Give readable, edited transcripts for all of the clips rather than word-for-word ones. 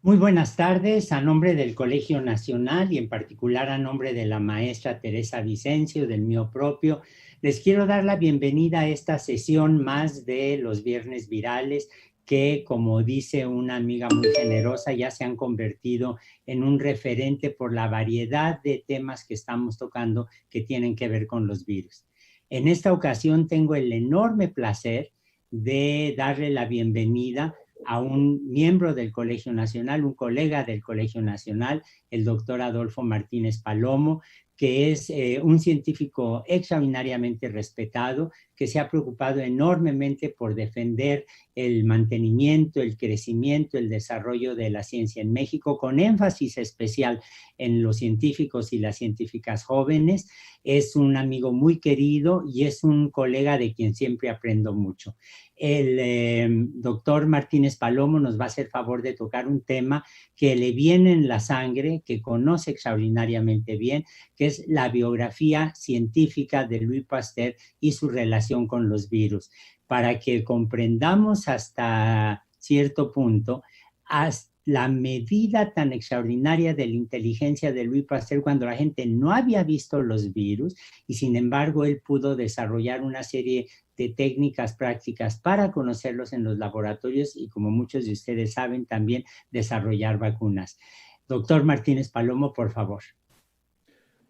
Muy buenas tardes, a nombre del Colegio Nacional y en particular a nombre de la maestra Teresa Vicencio, del mío propio, les quiero dar la bienvenida a esta sesión más de los Viernes Virales que, como dice una amiga muy generosa, ya se han convertido en un referente por la variedad de temas que estamos tocando que tienen que ver con los virus. En esta ocasión tengo el enorme placer de darle la bienvenida a un miembro del Colegio Nacional, un colega del Colegio Nacional, el doctor Adolfo Martínez Palomo, que es un científico extraordinariamente respetado, que se ha preocupado enormemente por defender el mantenimiento, el crecimiento, el desarrollo de la ciencia en México, con énfasis especial en los científicos y las científicas jóvenes. Es un amigo muy querido y es un colega de quien siempre aprendo mucho. El doctor Martínez Palomo nos va a hacer favor de tocar un tema que le viene en la sangre, que conoce extraordinariamente bien, que es la biografía científica de Louis Pasteur y su relación con los virus, para que comprendamos hasta cierto punto hasta la medida tan extraordinaria de la inteligencia de Louis Pasteur cuando la gente no había visto los virus y sin embargo él pudo desarrollar una serie de técnicas prácticas para conocerlos en los laboratorios y, como muchos de ustedes saben, también desarrollar vacunas. Doctor Martínez Palomo, por favor.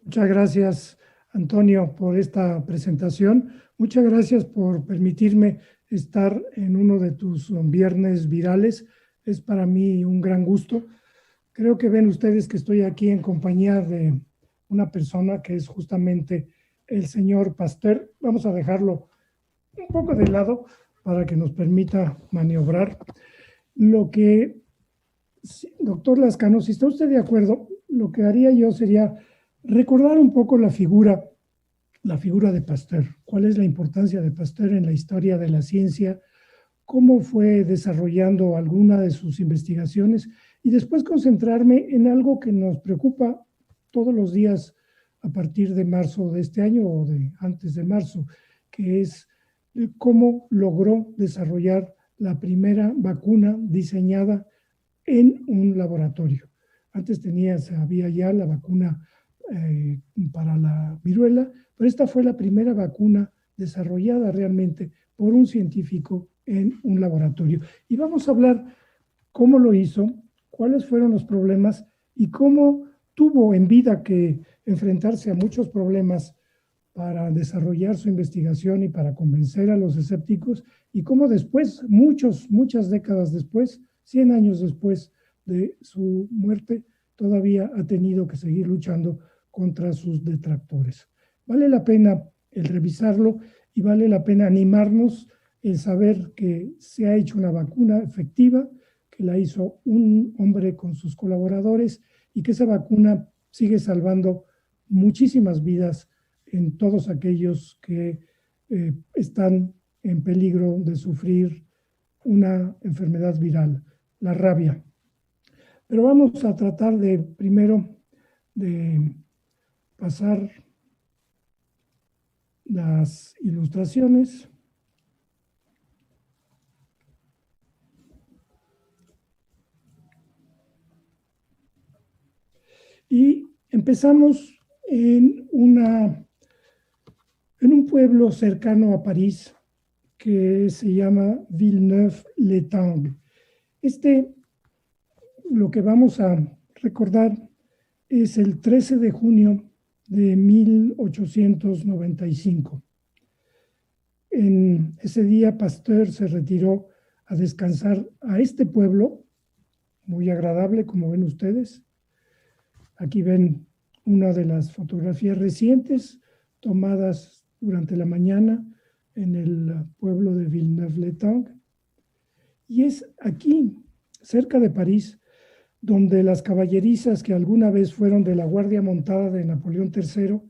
Muchas gracias, Antonio, por esta presentación. Muchas gracias por permitirme estar en uno de tus viernes virales. Es para mí un gran gusto. Creo que ven ustedes que estoy aquí en compañía de una persona que es justamente el señor Pasteur. Vamos a dejarlo un poco de lado para que nos permita maniobrar. Doctor Lascano, si está usted de acuerdo, lo que haría yo sería recordar un poco la figura de Pasteur. ¿Cuál es la importancia de Pasteur en la historia de la ciencia? ¿Cómo fue desarrollando alguna de sus investigaciones? Y después concentrarme en algo que nos preocupa todos los días a partir de marzo de este año o de antes de marzo, que es cómo logró desarrollar la primera vacuna diseñada en un laboratorio. Antes había ya la vacuna para la viruela, pero esta fue la primera vacuna desarrollada realmente por un científico en un laboratorio. Y vamos a hablar cómo lo hizo, cuáles fueron los problemas y cómo tuvo en vida que enfrentarse a muchos problemas para desarrollar su investigación y para convencer a los escépticos, y cómo después, muchas décadas después, 100 años después de su muerte, todavía ha tenido que seguir luchando contra sus detractores. Vale la pena el revisarlo y vale la pena animarnos el saber que se ha hecho una vacuna efectiva, que la hizo un hombre con sus colaboradores y que esa vacuna sigue salvando muchísimas vidas en todos aquellos que están en peligro de sufrir una enfermedad viral, la rabia. Pero vamos a tratar primero de pasar las ilustraciones. Y empezamos en un pueblo cercano a París que se llama Villeneuve-l'Etang. Lo que vamos a recordar es el 13 de junio de 1895. En ese día Pasteur se retiró a descansar a este pueblo, muy agradable, como ven ustedes. Aquí ven una de las fotografías recientes tomadas durante la mañana en el pueblo de Villeneuve-l'Etang. Y es aquí, cerca de París, donde las caballerizas que alguna vez fueron de la Guardia Montada de Napoleón III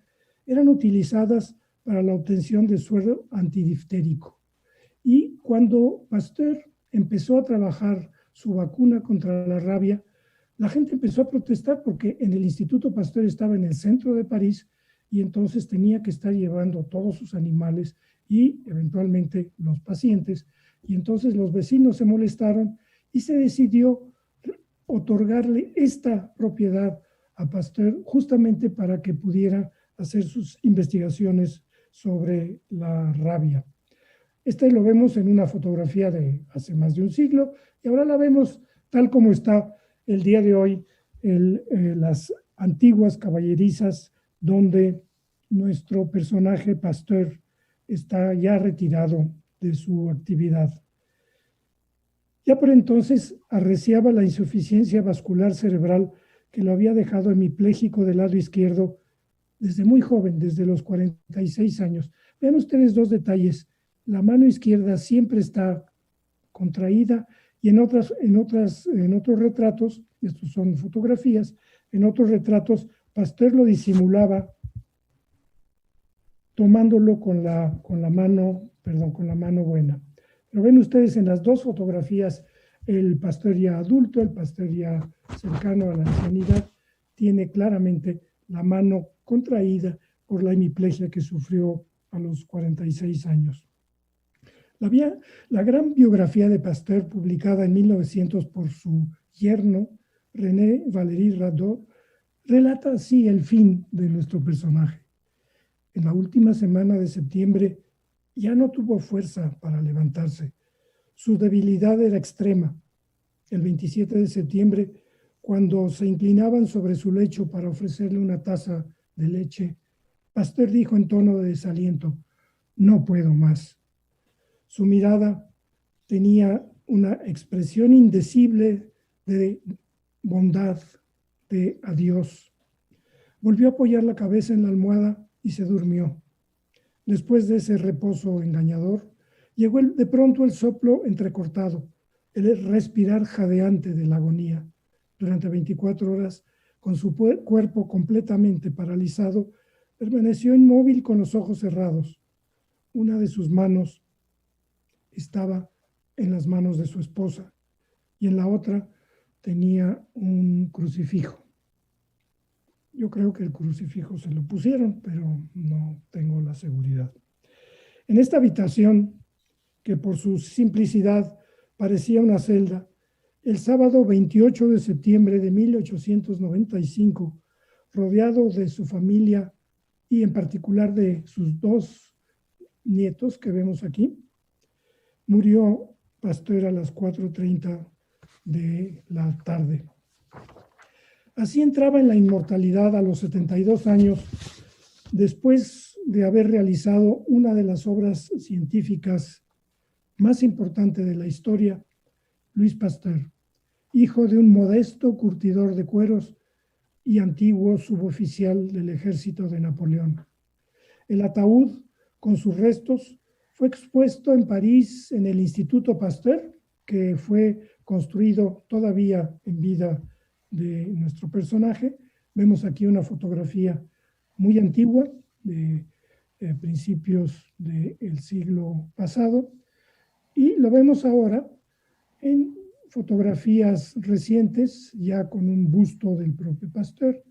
eran utilizadas para la obtención de suero antidiftérico. Y cuando Pasteur empezó a trabajar su vacuna contra la rabia, la gente empezó a protestar porque en el Instituto Pasteur estaba en el centro de París y entonces tenía que estar llevando todos sus animales y eventualmente los pacientes. Y entonces los vecinos se molestaron y se decidió otorgarle esta propiedad a Pasteur justamente para que pudiera hacer sus investigaciones sobre la rabia. Este lo vemos en una fotografía de hace más de un siglo y ahora la vemos tal como está el día de hoy, las antiguas caballerizas donde nuestro personaje Pasteur está ya retirado de su actividad. Ya por entonces arreciaba la insuficiencia vascular cerebral que lo había dejado hemipléjico del lado izquierdo desde muy joven, desde los 46 años. Vean ustedes dos detalles. La mano izquierda siempre está contraída y en otros retratos, estos son fotografías, en otros retratos Pasteur lo disimulaba tomándolo con la mano buena. Pero ven ustedes en las dos fotografías, el Pasteur ya adulto, el Pasteur ya cercano a la ancianidad, tiene claramente la mano contraída por la hemiplegia que sufrió a los 46 años. La gran biografía de Pasteur, publicada en 1900 por su yerno, René Valéry Radot, relata así el fin de nuestro personaje. En la última semana de septiembre ya no tuvo fuerza para levantarse. Su debilidad era extrema. El 27 de septiembre, cuando se inclinaban sobre su lecho para ofrecerle una taza de leche, Pasteur dijo en tono de desaliento: "No puedo más". Su mirada tenía una expresión indecible de bondad, de adiós. Volvió a apoyar la cabeza en la almohada y se durmió. Después de ese reposo engañador, llegó de pronto el soplo entrecortado, el respirar jadeante de la agonía. Durante 24 horas, con su cuerpo completamente paralizado, permaneció inmóvil con los ojos cerrados. Una de sus manos estaba en las manos de su esposa y en la otra tenía un crucifijo. Yo creo que el crucifijo se lo pusieron, pero no tengo la seguridad. En esta habitación, que por su simplicidad parecía una celda, el sábado 28 de septiembre de 1895, rodeado de su familia y en particular de sus dos nietos que vemos aquí, murió Pasteur a las 4:30 de la tarde. Así entraba en la inmortalidad a los 72 años, después de haber realizado una de las obras científicas más importantes de la historia, Louis Pasteur, hijo de un modesto curtidor de cueros y antiguo suboficial del ejército de Napoleón. El ataúd con sus restos fue expuesto en París en el Instituto Pasteur, que fue construido todavía en vida de nuestro personaje. Vemos aquí una fotografía muy antigua de principios del siglo pasado y lo vemos ahora en fotografías recientes ya con un busto del propio Pasteur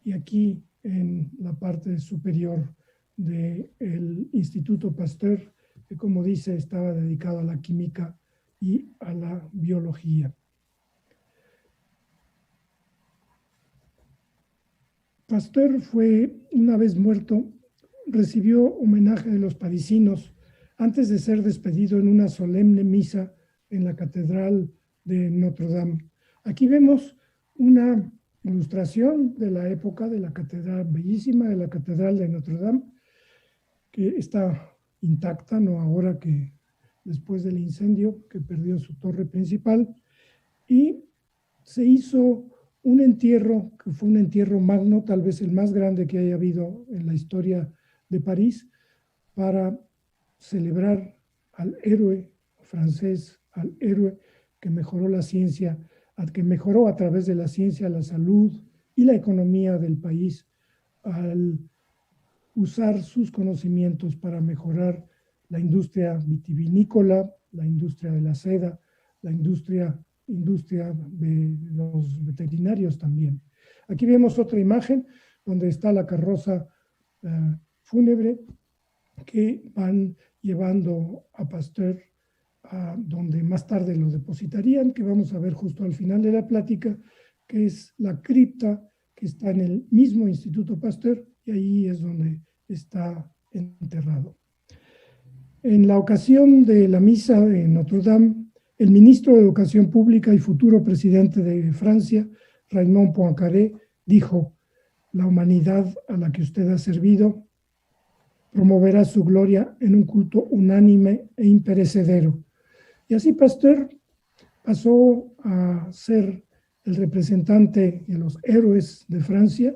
y aquí en la parte superior del Instituto Pasteur, que como dice estaba dedicado a la química y a la biología. Pasteur fue, una vez muerto, recibió homenaje de los parisinos antes de ser despedido en una solemne misa en la Catedral de Notre Dame. Aquí vemos una ilustración de la época de la catedral, bellísima de la Catedral de Notre Dame, que está intacta, no ahora que después del incendio que perdió su torre principal, y se hizo un entierro, que fue un entierro magno, tal vez el más grande que haya habido en la historia de París, para celebrar al héroe francés, al héroe que mejoró la ciencia, que mejoró a través de la ciencia la salud y la economía del país, al usar sus conocimientos para mejorar la industria vitivinícola, la industria de la seda, la industria de los veterinarios también. Aquí vemos otra imagen donde está la carroza fúnebre que van llevando a Pasteur donde más tarde lo depositarían, que vamos a ver justo al final de la plática, que es la cripta que está en el mismo Instituto Pasteur, y ahí es donde está enterrado. En la ocasión de la misa en Notre Dame, el ministro de Educación Pública y futuro presidente de Francia, Raymond Poincaré, dijo: la humanidad a la que usted ha servido promoverá su gloria en un culto unánime e imperecedero. Y así Pasteur pasó a ser el representante de los héroes de Francia.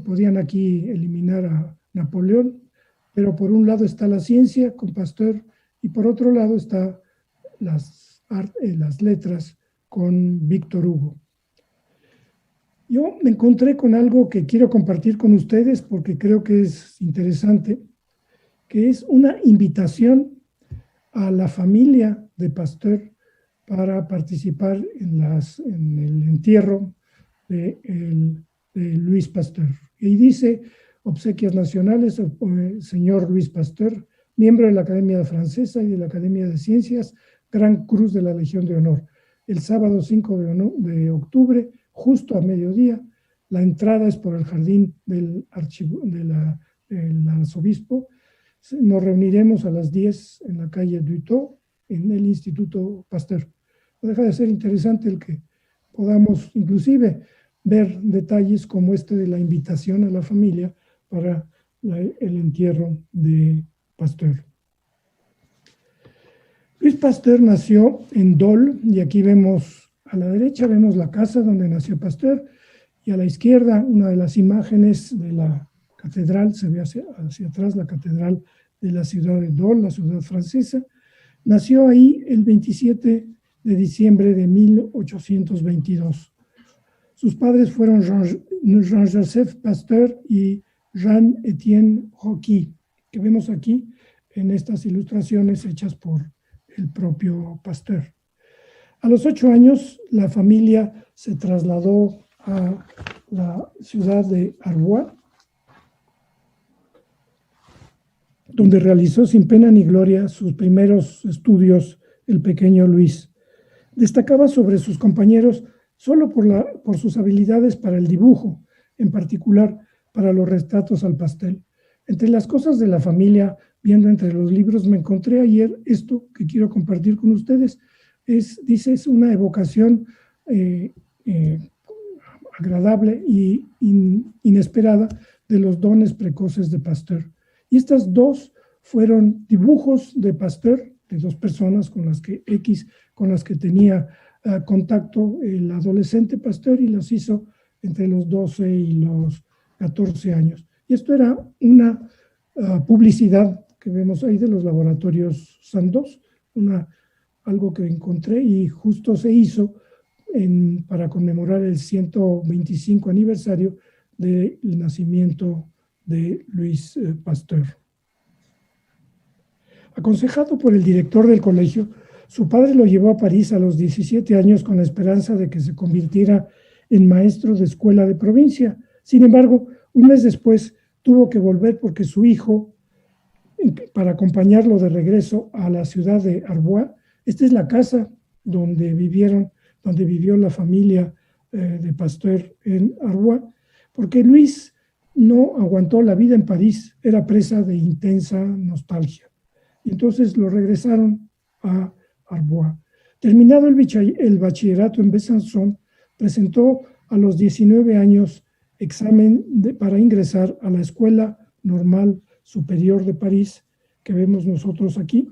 Podían aquí eliminar a Napoleón, pero por un lado está la ciencia con Pasteur y por otro lado está las letras con Víctor Hugo. Yo me encontré con algo que quiero compartir con ustedes porque creo que es interesante, que es una invitación a la familia de Pasteur para participar en el entierro de Louis Pasteur. Y dice: obsequias nacionales, señor Louis Pasteur, miembro de la Academia Francesa y de la Academia de Ciencias, Gran Cruz de la Legión de Honor. El sábado 5 de octubre, justo a mediodía, la entrada es por el jardín del arzobispo. Nos reuniremos a las 10 en la calle Dutot, en el Instituto Pasteur. No deja de ser interesante el que podamos inclusive ver detalles como este de la invitación a la familia para el entierro de Pasteur. Louis Pasteur nació en Dole, y aquí vemos, a la derecha vemos la casa donde nació Pasteur, y a la izquierda una de las imágenes de la catedral, se ve hacia atrás la catedral de la ciudad de Dole, la ciudad francesa. Nació ahí el 27 de diciembre de 1822. Sus padres fueron Jean-Joseph Pasteur y Jean-Étienne Rocky, que vemos aquí en estas ilustraciones hechas por el propio Pasteur. A los 8 años, la familia se trasladó a la ciudad de Arbois, donde realizó sin pena ni gloria sus primeros estudios el pequeño Luis. Destacaba sobre sus compañeros solo por sus habilidades para el dibujo, en particular para los retratos al pastel. Entre las cosas de la familia, viendo entre los libros, me encontré ayer esto que quiero compartir con ustedes. Es una evocación agradable y inesperada de los dones precoces de Pasteur. Y estas dos fueron dibujos de Pasteur, de dos personas con las que tenía contacto el adolescente Pasteur, y los hizo entre los 12 y los 14 años. Y esto era una publicidad que vemos ahí de los laboratorios Sandoz, algo que encontré y justo se hizo para conmemorar el 125 aniversario del nacimiento de Louis Pasteur. Aconsejado por el director del colegio, su padre lo llevó a París a los 17 años con la esperanza de que se convirtiera en maestro de escuela de provincia. Sin embargo, un mes después tuvo que volver porque su hijo, para acompañarlo de regreso a la ciudad de Arbois, esta es la casa donde vivió la familia de Pasteur en Arbois, porque Luis no aguantó la vida en París, era presa de intensa nostalgia. Y entonces lo regresaron a Arbois. Terminado el bachillerato en Besançon, presentó a los 19 años examen para ingresar a la Escuela Normal Superior de París, que vemos nosotros aquí,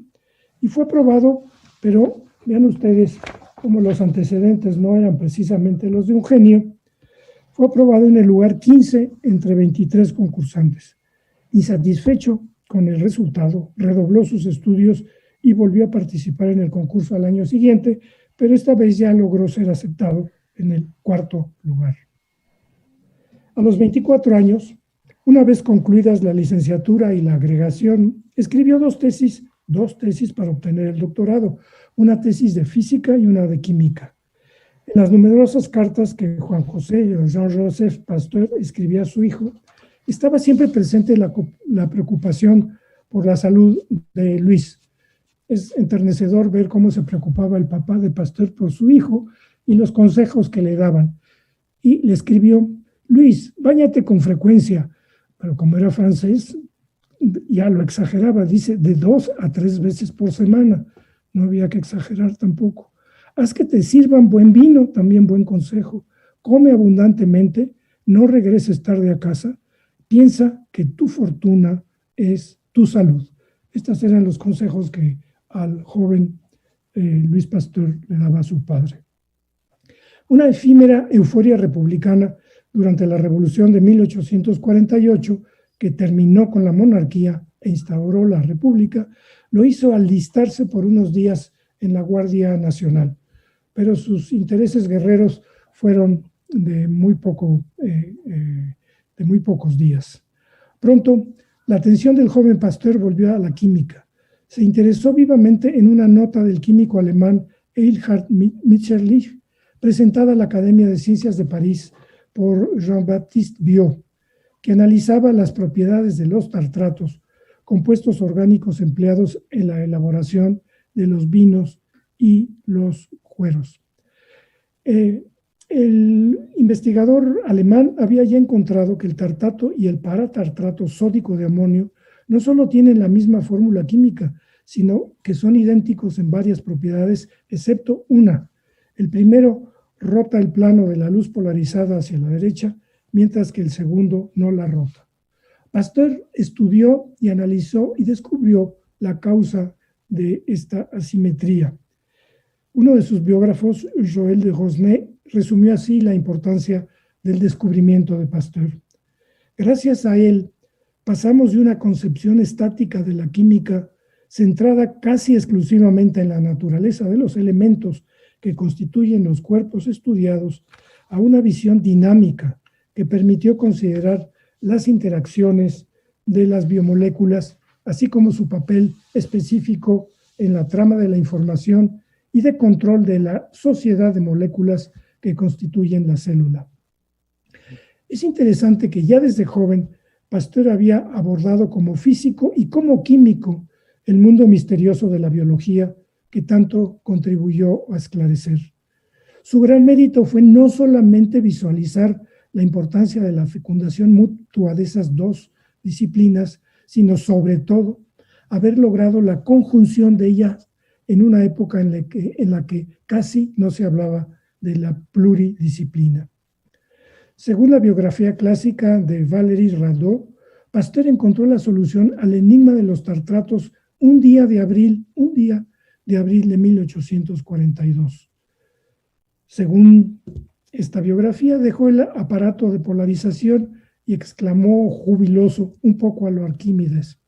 y fue aprobado, pero vean ustedes cómo los antecedentes no eran precisamente los de un genio. Fue aprobado en el lugar 15 entre 23 concursantes. Insatisfecho con el resultado, redobló sus estudios y volvió a participar en el concurso al año siguiente, pero esta vez ya logró ser aceptado en el 4º lugar. A los 24 años, una vez concluidas la licenciatura y la agregación, escribió dos tesis para obtener el doctorado, una tesis de física y una de química. En las numerosas cartas que Juan José o Jean-Joseph Pasteur escribía a su hijo, estaba siempre presente la preocupación por la salud de Luis. Es enternecedor ver cómo se preocupaba el papá de Pasteur por su hijo y los consejos que le daban. Y le escribió: Luis, báñate con frecuencia. Pero como era francés, ya lo exageraba, dice de 2 a 3 veces por semana. No había que exagerar tampoco. Haz que te sirvan buen vino, también buen consejo. Come abundantemente, no regreses tarde a casa. Piensa que tu fortuna es tu salud. Estos eran los consejos que al joven Luis Pasteur le daba a su padre. Una efímera euforia republicana durante la Revolución de 1848, que terminó con la monarquía e instauró la república, lo hizo alistarse por unos días en la Guardia Nacional, pero sus intereses guerreros fueron de muy pocos días. Pronto, la atención del joven Pasteur volvió a la química. Se interesó vivamente en una nota del químico alemán Eilhard Mitscherlich, presentada a la Academia de Ciencias de París por Jean-Baptiste Biot, que analizaba las propiedades de los tartratos, compuestos orgánicos empleados en la elaboración de los vinos y los cueros. El investigador alemán había ya encontrado que el tartrato y el paratartrato sódico de amonio no solo tienen la misma fórmula química, sino que son idénticos en varias propiedades, excepto una. El primero rota el plano de la luz polarizada hacia la derecha, mientras que el segundo no la rota. Pasteur estudió y analizó y descubrió la causa de esta asimetría. Uno de sus biógrafos, Joël de Rosnay, resumió así la importancia del descubrimiento de Pasteur. Gracias a él, pasamos de una concepción estática de la química centrada casi exclusivamente en la naturaleza de los elementos que constituyen los cuerpos estudiados a una visión dinámica que permitió considerar las interacciones de las biomoléculas, así como su papel específico en la trama de la información y de control de la sociedad de moléculas que constituyen la célula. Es interesante que ya desde joven Pasteur había abordado como físico y como químico el mundo misterioso de la biología que tanto contribuyó a esclarecer. Su gran mérito fue no solamente visualizar la importancia de la fecundación mutua de esas dos disciplinas, sino sobre todo haber logrado la conjunción de ellas en una época en la que casi no se hablaba de la pluridisciplina. Según la biografía clásica de Valéry Radot, Pasteur encontró la solución al enigma de los tartratos un día de abril de 1842. Según esta biografía, dejó el aparato de polarización y exclamó jubiloso, un poco a lo Arquímedes: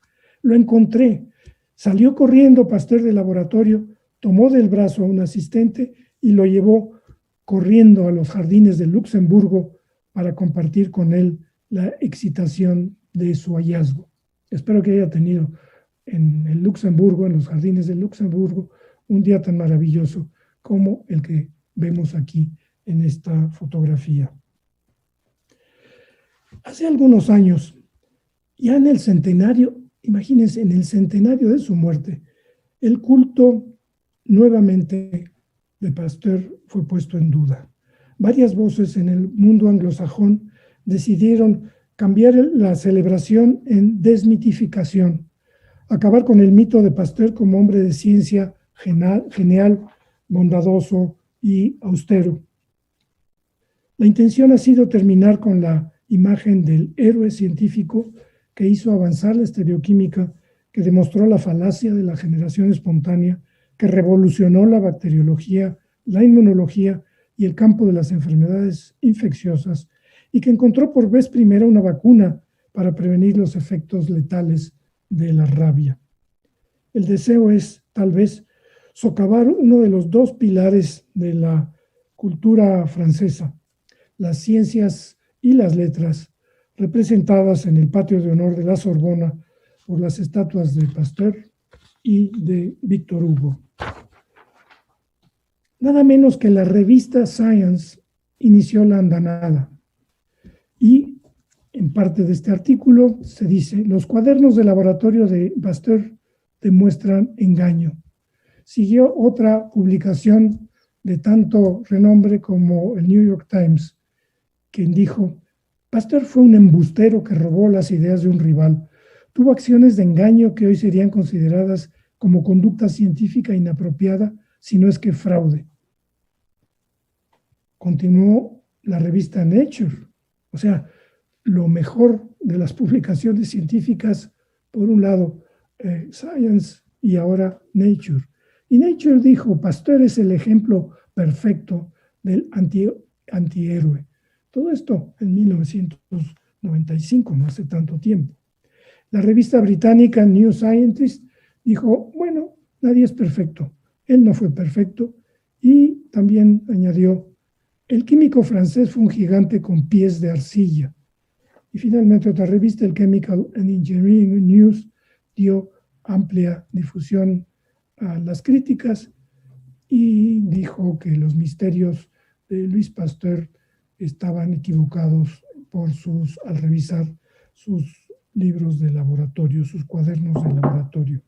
«Lo encontré». Salió corriendo Pasteur del laboratorio, tomó del brazo a un asistente y lo llevó corriendo a los jardines de Luxemburgo para compartir con él la excitación de su hallazgo. Espero que haya tenido en el Luxemburgo, en los jardines del Luxemburgo, un día tan maravilloso como el que vemos aquí en esta fotografía. Hace algunos años, ya en el centenario, imagínense, en el centenario de su muerte, el culto nuevamente de Pasteur fue puesto en duda. Varias voces en el mundo anglosajón decidieron cambiar la celebración en desmitificación, acabar con el mito de Pasteur como hombre de ciencia genial, bondadoso y austero. La intención ha sido terminar con la imagen del héroe científico que hizo avanzar la estereoquímica, que demostró la falacia de la generación espontánea, que revolucionó la bacteriología, la inmunología y el campo de las enfermedades infecciosas, y que encontró por vez primera una vacuna para prevenir los efectos letales de la rabia. El deseo es, tal vez, socavar uno de los dos pilares de la cultura francesa, las ciencias y las letras, representadas en el patio de honor de la Sorbona por las estatuas de Pasteur y de Victor Hugo. Nada menos que la revista Science inició la andanada. Y en parte de este artículo se dice: los cuadernos de laboratorio de Pasteur demuestran engaño. siguió otra publicación de tanto renombre como el New York Times, quien dijo: Pasteur fue un embustero que robó las ideas de un rival. Tuvo acciones de engaño que hoy serían consideradas como conducta científica inapropiada, si no es que fraude. Continuó la revista Nature, o sea, lo mejor de las publicaciones científicas, por un lado Science y ahora Nature. Y Nature dijo: Pasteur es el ejemplo perfecto del antihéroe. Todo esto en 1995, no hace tanto tiempo. La revista británica New Scientist dijo: bueno, nadie es perfecto. Él no fue perfecto. Y también añadió: el químico francés fue un gigante con pies de arcilla. Y finalmente otra revista, el Chemical and Engineering News, dio amplia difusión a las críticas y dijo que los misterios de Louis Pasteur estaban equivocados al revisar sus libros de laboratorio, sus cuadernos de laboratorio.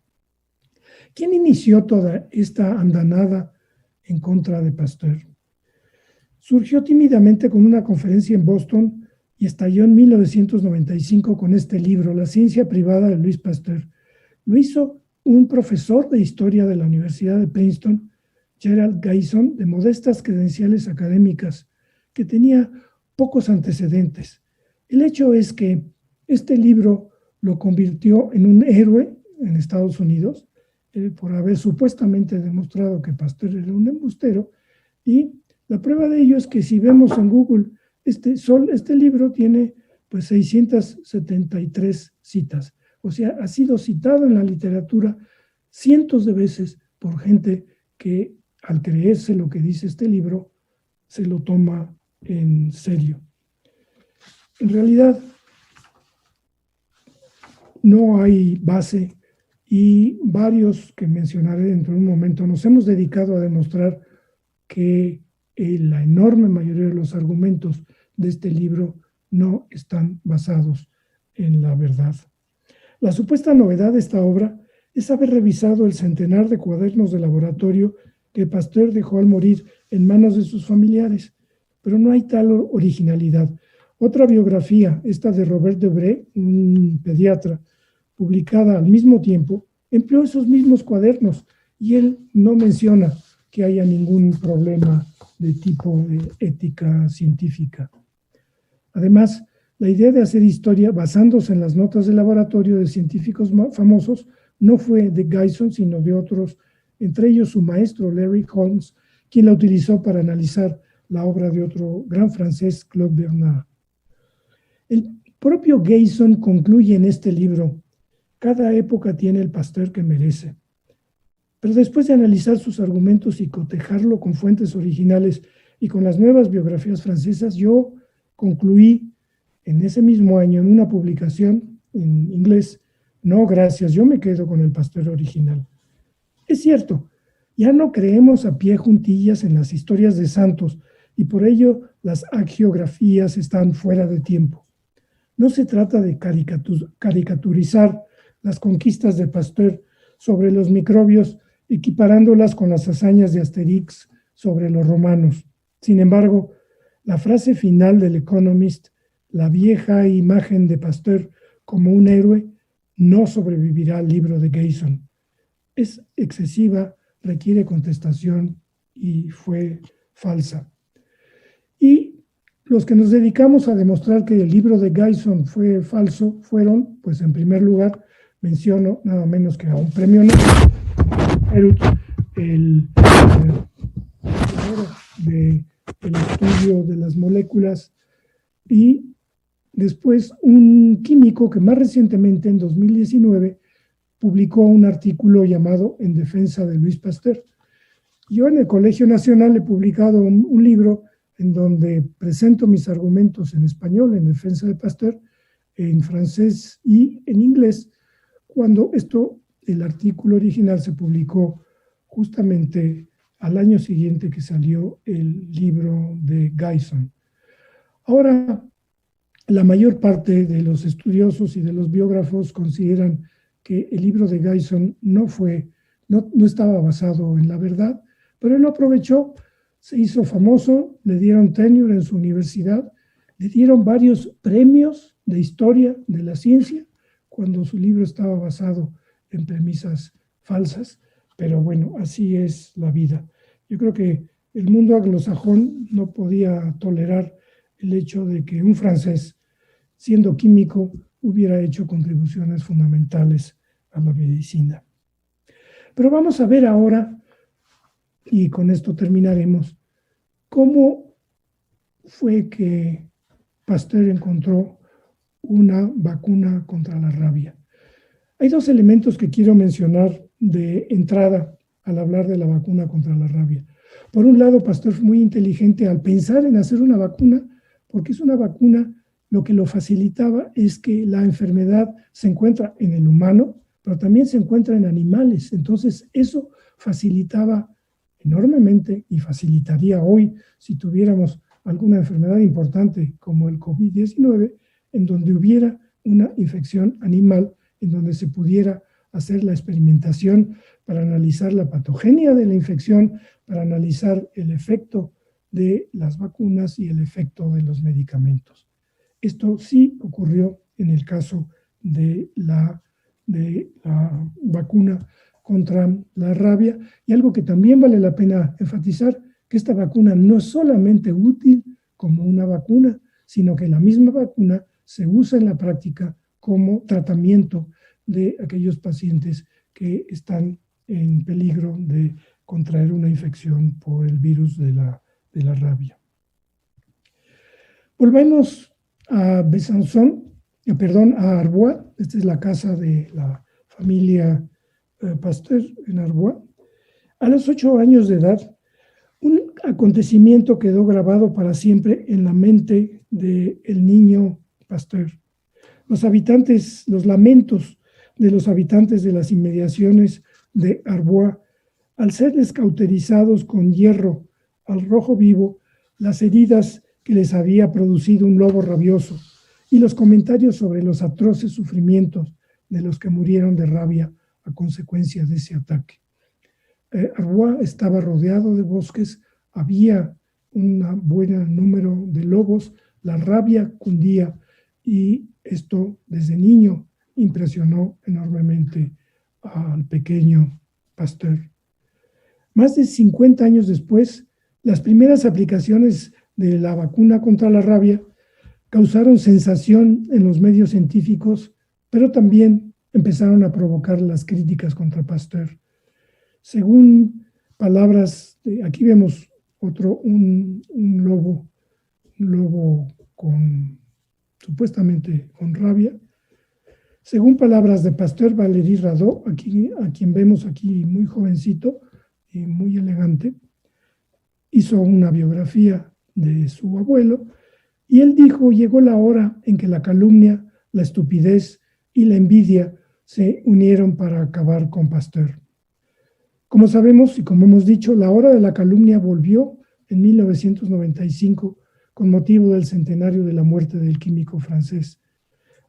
¿Quién inició toda esta andanada en contra de Pasteur? Surgió tímidamente con una conferencia en Boston y estalló en 1995 con este libro, La ciencia privada de Louis Pasteur. Lo hizo un profesor de historia de la Universidad de Princeton, Gerald Gayson, de modestas credenciales académicas, que tenía pocos antecedentes. El hecho es que este libro lo convirtió en un héroe en Estados Unidos, por haber supuestamente demostrado que Pasteur era un embustero, y la prueba de ello es que si vemos en Google, este libro tiene pues 673 citas. O sea, ha sido citado en la literatura cientos de veces por gente que, al creerse lo que dice este libro, se lo toma en serio. En realidad, no hay base, y varios que mencionaré dentro de un momento nos hemos dedicado a demostrar que la enorme mayoría de los argumentos de este libro no están basados en la verdad. La supuesta novedad de esta obra es haber revisado el centenar de cuadernos de laboratorio que Pasteur dejó al morir en manos de sus familiares, pero no hay tal originalidad. Otra biografía, esta de Robert Debré, un pediatra, publicada al mismo tiempo, empleó esos mismos cuadernos y él no menciona que haya ningún problema de tipo de ética científica. Además, la idea de hacer historia basándose en las notas de laboratorio de científicos famosos no fue de Gayson, sino de otros, entre ellos su maestro Larry Holmes, quien la utilizó para analizar la obra de otro gran francés, Claude Bernard. El propio Gayson concluye en este libro: cada época tiene el Pasteur que merece. Pero después de analizar sus argumentos y cotejarlo con fuentes originales y con las nuevas biografías francesas, yo concluí en ese mismo año en una publicación en inglés: no, gracias, yo me quedo con el Pasteur original. Es cierto, ya no creemos a pie juntillas en las historias de santos y por ello las hagiografías están fuera de tiempo. No se trata de caricaturizar las conquistas de Pasteur sobre los microbios, equiparándolas con las hazañas de Asterix sobre los romanos. Sin embargo, la frase final del Economist, la vieja imagen de Pasteur como un héroe, no sobrevivirá al libro de Gayson. Es excesiva, requiere contestación y fue falsa. Y los que nos dedicamos a demostrar que el libro de Gayson fue falso fueron, pues en primer lugar, menciono nada menos que a un premio Nobel, el del estudio de las moléculas, y después un químico que más recientemente, en 2019, publicó un artículo llamado En defensa de Louis Pasteur. Yo en el Colegio Nacional he publicado un libro en donde presento mis argumentos en español en defensa de Pasteur, en francés y en inglés, cuando el artículo original se publicó justamente al año siguiente que salió el libro de Gayson. Ahora, la mayor parte de los estudiosos y de los biógrafos consideran que el libro de Gayson no no estaba basado en la verdad, pero él lo aprovechó, se hizo famoso, le dieron tenure en su universidad, le dieron varios premios de historia de la ciencia, cuando su libro estaba basado en premisas falsas, pero bueno, así es la vida. Yo creo que el mundo anglosajón no podía tolerar el hecho de que un francés, siendo químico, hubiera hecho contribuciones fundamentales a la medicina. Pero vamos a ver ahora, y con esto terminaremos, cómo fue que Pasteur encontró una vacuna contra la rabia. Hay dos elementos que quiero mencionar de entrada al hablar de la vacuna contra la rabia. Por un lado, Pasteur fue muy inteligente al pensar en hacer una vacuna, porque es una vacuna, lo que lo facilitaba es que la enfermedad se encuentra en el humano, pero también se encuentra en animales. Entonces, eso facilitaba enormemente y facilitaría hoy si tuviéramos alguna enfermedad importante como el COVID-19, en donde hubiera una infección animal, en donde se pudiera hacer la experimentación para analizar la patogenia de la infección, para analizar el efecto de las vacunas y el efecto de los medicamentos. Esto sí ocurrió en el caso de la vacuna contra la rabia, y algo que también vale la pena enfatizar, que esta vacuna no es solamente útil como una vacuna, sino que la misma vacuna se usa en la práctica como tratamiento de aquellos pacientes que están en peligro de contraer una infección por el virus de la rabia. Volvemos a Besançon, a Arbois. Esta es la casa de la familia Pasteur en Arbois. A los 8 años de edad, un acontecimiento quedó grabado para siempre en la mente del niño Pasteur. Los lamentos de los habitantes de las inmediaciones de Arbois, al ser descauterizados con hierro al rojo vivo, las heridas que les había producido un lobo rabioso y los comentarios sobre los atroces sufrimientos de los que murieron de rabia a consecuencia de ese ataque. Arbois estaba rodeado de bosques, había un buen número de lobos, la rabia cundía y esto desde niño impresionó enormemente al pequeño Pasteur. Más de 50 años después, las primeras aplicaciones de la vacuna contra la rabia causaron sensación en los medios científicos, pero también empezaron a provocar las críticas contra Pasteur. Según palabras, aquí vemos un lobo supuestamente con rabia. Según palabras de Pasteur, Valéry Radot, a quien vemos aquí muy jovencito y muy elegante, hizo una biografía de su abuelo, y él dijo: llegó la hora en que la calumnia, la estupidez y la envidia se unieron para acabar con Pasteur. Como sabemos y como hemos dicho, la hora de la calumnia volvió en 1995 con motivo del centenario de la muerte del químico francés.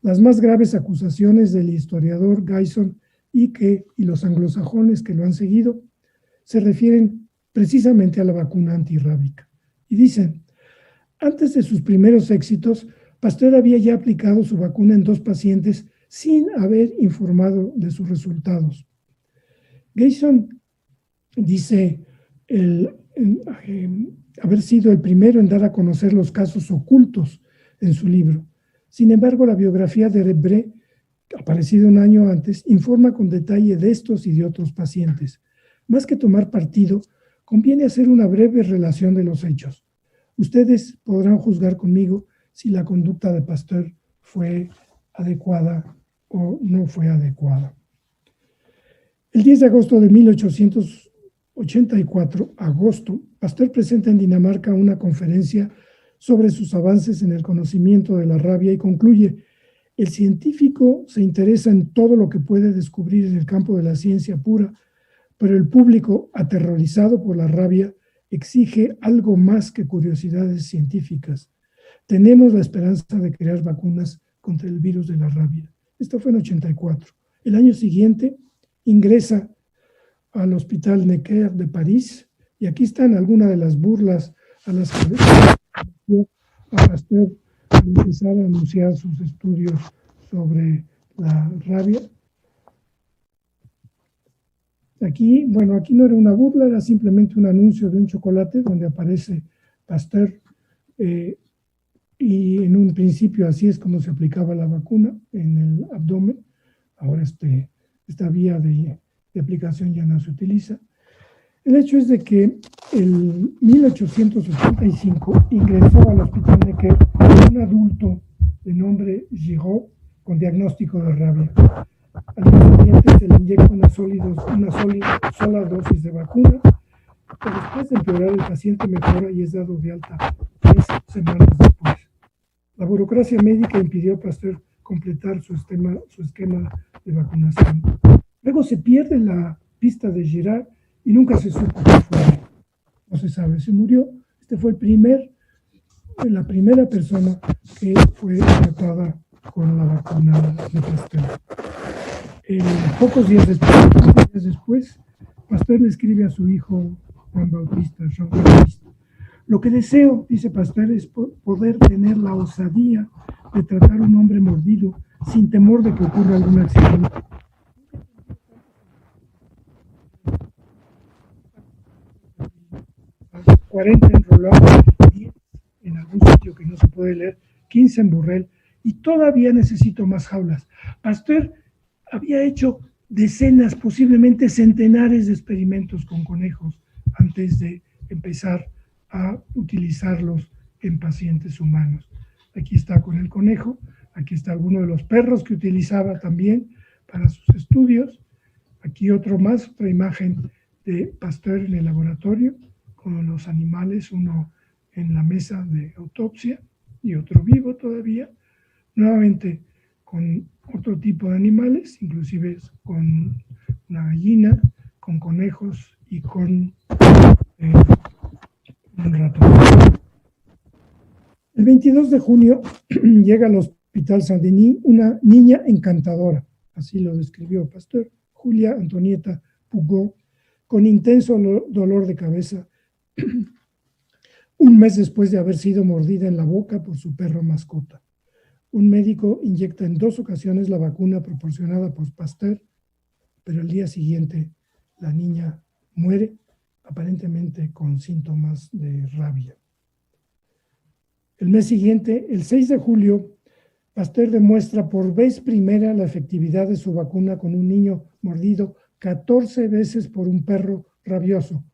Las más graves acusaciones del historiador Gayson y los anglosajones que lo han seguido se refieren precisamente a la vacuna antirrábica. Y dicen: antes de sus primeros éxitos, Pasteur había ya aplicado su vacuna en 2 pacientes sin haber informado de sus resultados. Gayson dice haber sido el primero en dar a conocer los casos ocultos en su libro. Sin embargo, la biografía de Rebré, aparecida un año antes, informa con detalle de estos y de otros pacientes. Más que tomar partido, conviene hacer una breve relación de los hechos. Ustedes podrán juzgar conmigo si la conducta de Pasteur fue adecuada o no fue adecuada. El 10 de agosto de 1884, Pasteur presenta en Dinamarca una conferencia sobre sus avances en el conocimiento de la rabia y concluye: el científico se interesa en todo lo que puede descubrir en el campo de la ciencia pura, pero el público, aterrorizado por la rabia, exige algo más que curiosidades científicas. Tenemos la esperanza de crear vacunas contra el virus de la rabia. Esto fue en 84. El año siguiente ingresa al Hospital Necker de París, y aquí están algunas de las burlas a las que dio a Pasteur al empezar a anunciar sus estudios sobre la rabia. Aquí, bueno, aquí no era una burla, era simplemente un anuncio de un chocolate donde aparece Pasteur, y en un principio así es como se aplicaba la vacuna en el abdomen. Ahora esta vía de aplicación ya no se utiliza. El hecho es de que en 1885 ingresó al Hospital Necker un adulto de nombre Giraud con diagnóstico de rabia. Al día siguiente se le inyecta una sola dosis de vacuna, pero después de empeorar el paciente mejora y es dado de alta 3 semanas después. La burocracia médica impidió a Pasteur completar su esquema de vacunación. Luego se pierde la pista de Girard y nunca se supo qué fue. No se sabe, se murió. Este fue la primera persona que fue tratada con la vacuna de Pasteur. Pocos días después, Pasteur le escribe a su hijo Jean Baptiste. Lo que deseo, dice Pasteur, es poder tener la osadía de tratar a un hombre mordido sin temor de que ocurra algún accidente. 40 enrolados, 10 en algún sitio que no se puede leer, 15 en Burrell, y todavía necesito más jaulas. Pasteur había hecho decenas, posiblemente centenares de experimentos con conejos antes de empezar a utilizarlos en pacientes humanos. Aquí está con el conejo, aquí está alguno de los perros que utilizaba también para sus estudios. Aquí otra imagen de Pasteur en el laboratorio con los animales, uno en la mesa de autopsia y otro vivo todavía, nuevamente con otro tipo de animales, inclusive con una gallina, con conejos y con un ratón. El 22 de junio llega al Hospital Saint-Denis una niña encantadora, así lo describió Pasteur, Julia Antonieta Pugot, con intenso dolor de cabeza, un mes después de haber sido mordida en la boca por su perro mascota. Un médico inyecta en 2 ocasiones la vacuna proporcionada por Pasteur, pero al día siguiente la niña muere, aparentemente con síntomas de rabia. El mes siguiente, el 6 de julio, Pasteur demuestra por vez primera la efectividad de su vacuna con un niño mordido 14 veces por un perro rabioso,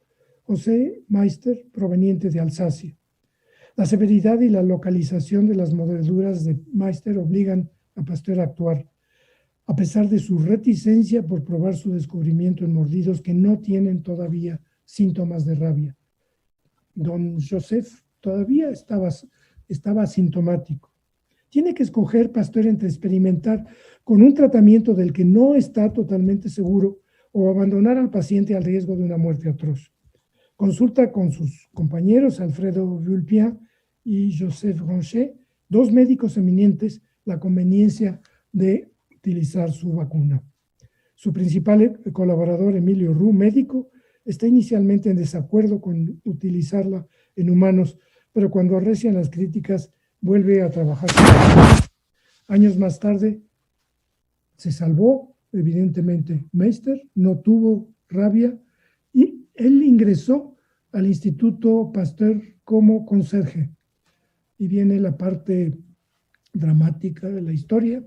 José Meister, proveniente de Alsacia. La severidad y la localización de las mordeduras de Meister obligan a Pasteur a actuar, a pesar de su reticencia por probar su descubrimiento en mordidos que no tienen todavía síntomas de rabia. Don Joseph todavía estaba asintomático. Tiene que escoger Pasteur entre experimentar con un tratamiento del que no está totalmente seguro o abandonar al paciente al riesgo de una muerte atroz. Consulta con sus compañeros Alfredo Vulpian y Joseph Ranchet, 2 médicos eminentes, la conveniencia de utilizar su vacuna. Su principal colaborador, Emilio Roux, médico, está inicialmente en desacuerdo con utilizarla en humanos, pero cuando arrecian las críticas, vuelve a trabajar. Años más tarde, se salvó, evidentemente, Meister, no tuvo rabia, y él ingresó al Instituto Pasteur como conserje. Y viene la parte dramática de la historia.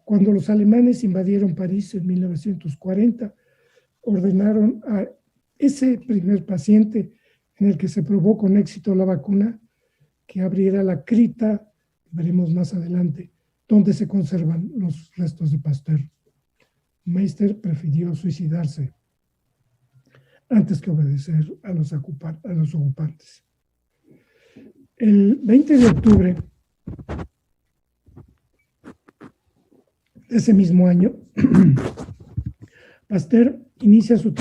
Cuando los alemanes invadieron París en 1940, ordenaron a ese primer paciente en el que se probó con éxito la vacuna que abriera la cripta, veremos más adelante, donde se conservan los restos de Pasteur. Meister prefirió suicidarse antes que obedecer a los ocupantes. El 20 de octubre de ese mismo año, Pasteur inicia su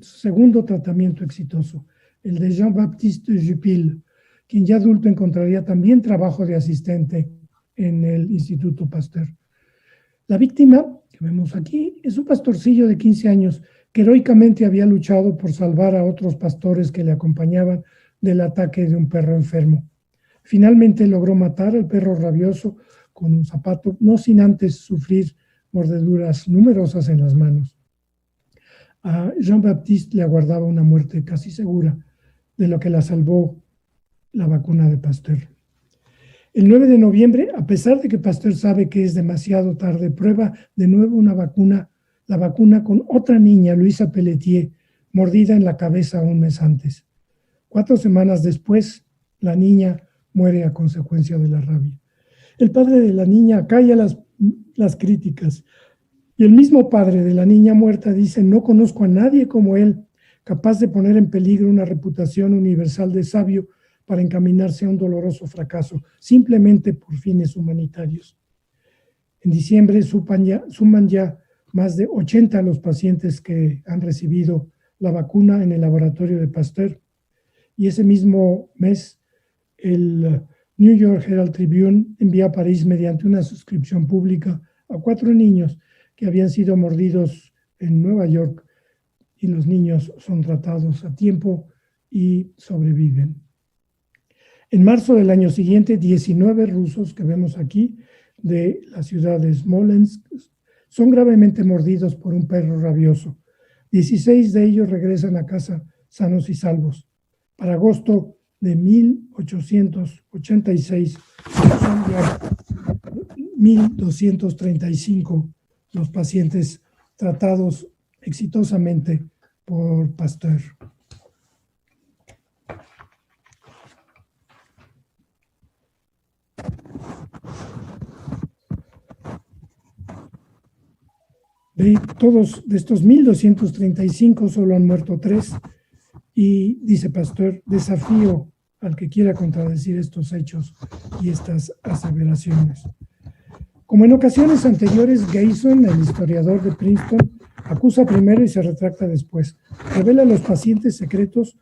segundo tratamiento exitoso, el de Jean-Baptiste Jupille, quien ya adulto encontraría también trabajo de asistente en el Instituto Pasteur. La víctima, que vemos aquí, es un pastorcillo de 15 años que heroicamente había luchado por salvar a otros pastores que le acompañaban del ataque de un perro enfermo. Finalmente logró matar al perro rabioso con un zapato, no sin antes sufrir mordeduras numerosas en las manos. A Jean-Baptiste le aguardaba una muerte casi segura, de lo que la salvó la vacuna de Pasteur. El 9 de noviembre, a pesar de que Pasteur sabe que es demasiado tarde, prueba de nuevo la vacuna con otra niña, Luisa Pelletier, mordida en la cabeza un mes antes. 4 semanas después, la niña muere a consecuencia de la rabia. El padre de la niña acalla las críticas y el mismo padre de la niña muerta dice: no conozco a nadie como él, capaz de poner en peligro una reputación universal de sabio para encaminarse a un doloroso fracaso, simplemente por fines humanitarios. En diciembre suman ya más de 80 los pacientes que han recibido la vacuna en el laboratorio de Pasteur. Y ese mismo mes, el New York Herald Tribune envía a París, mediante una suscripción pública, a 4 niños que habían sido mordidos en Nueva York, y los niños son tratados a tiempo y sobreviven. En marzo del año siguiente, 19 rusos que vemos aquí de la ciudad de Smolensk son gravemente mordidos por un perro rabioso. 16 de ellos regresan a casa sanos y salvos. Para agosto de 1886 son ya 1.235 los pacientes tratados exitosamente por Pasteur. De estos 1.235 solo han muerto 3, y dice Pasteur: desafío al que quiera contradecir estos hechos y estas aseveraciones. Como en ocasiones anteriores, Gayson, el historiador de Princeton, acusa primero y se retracta después. Revela los pacientes secretos,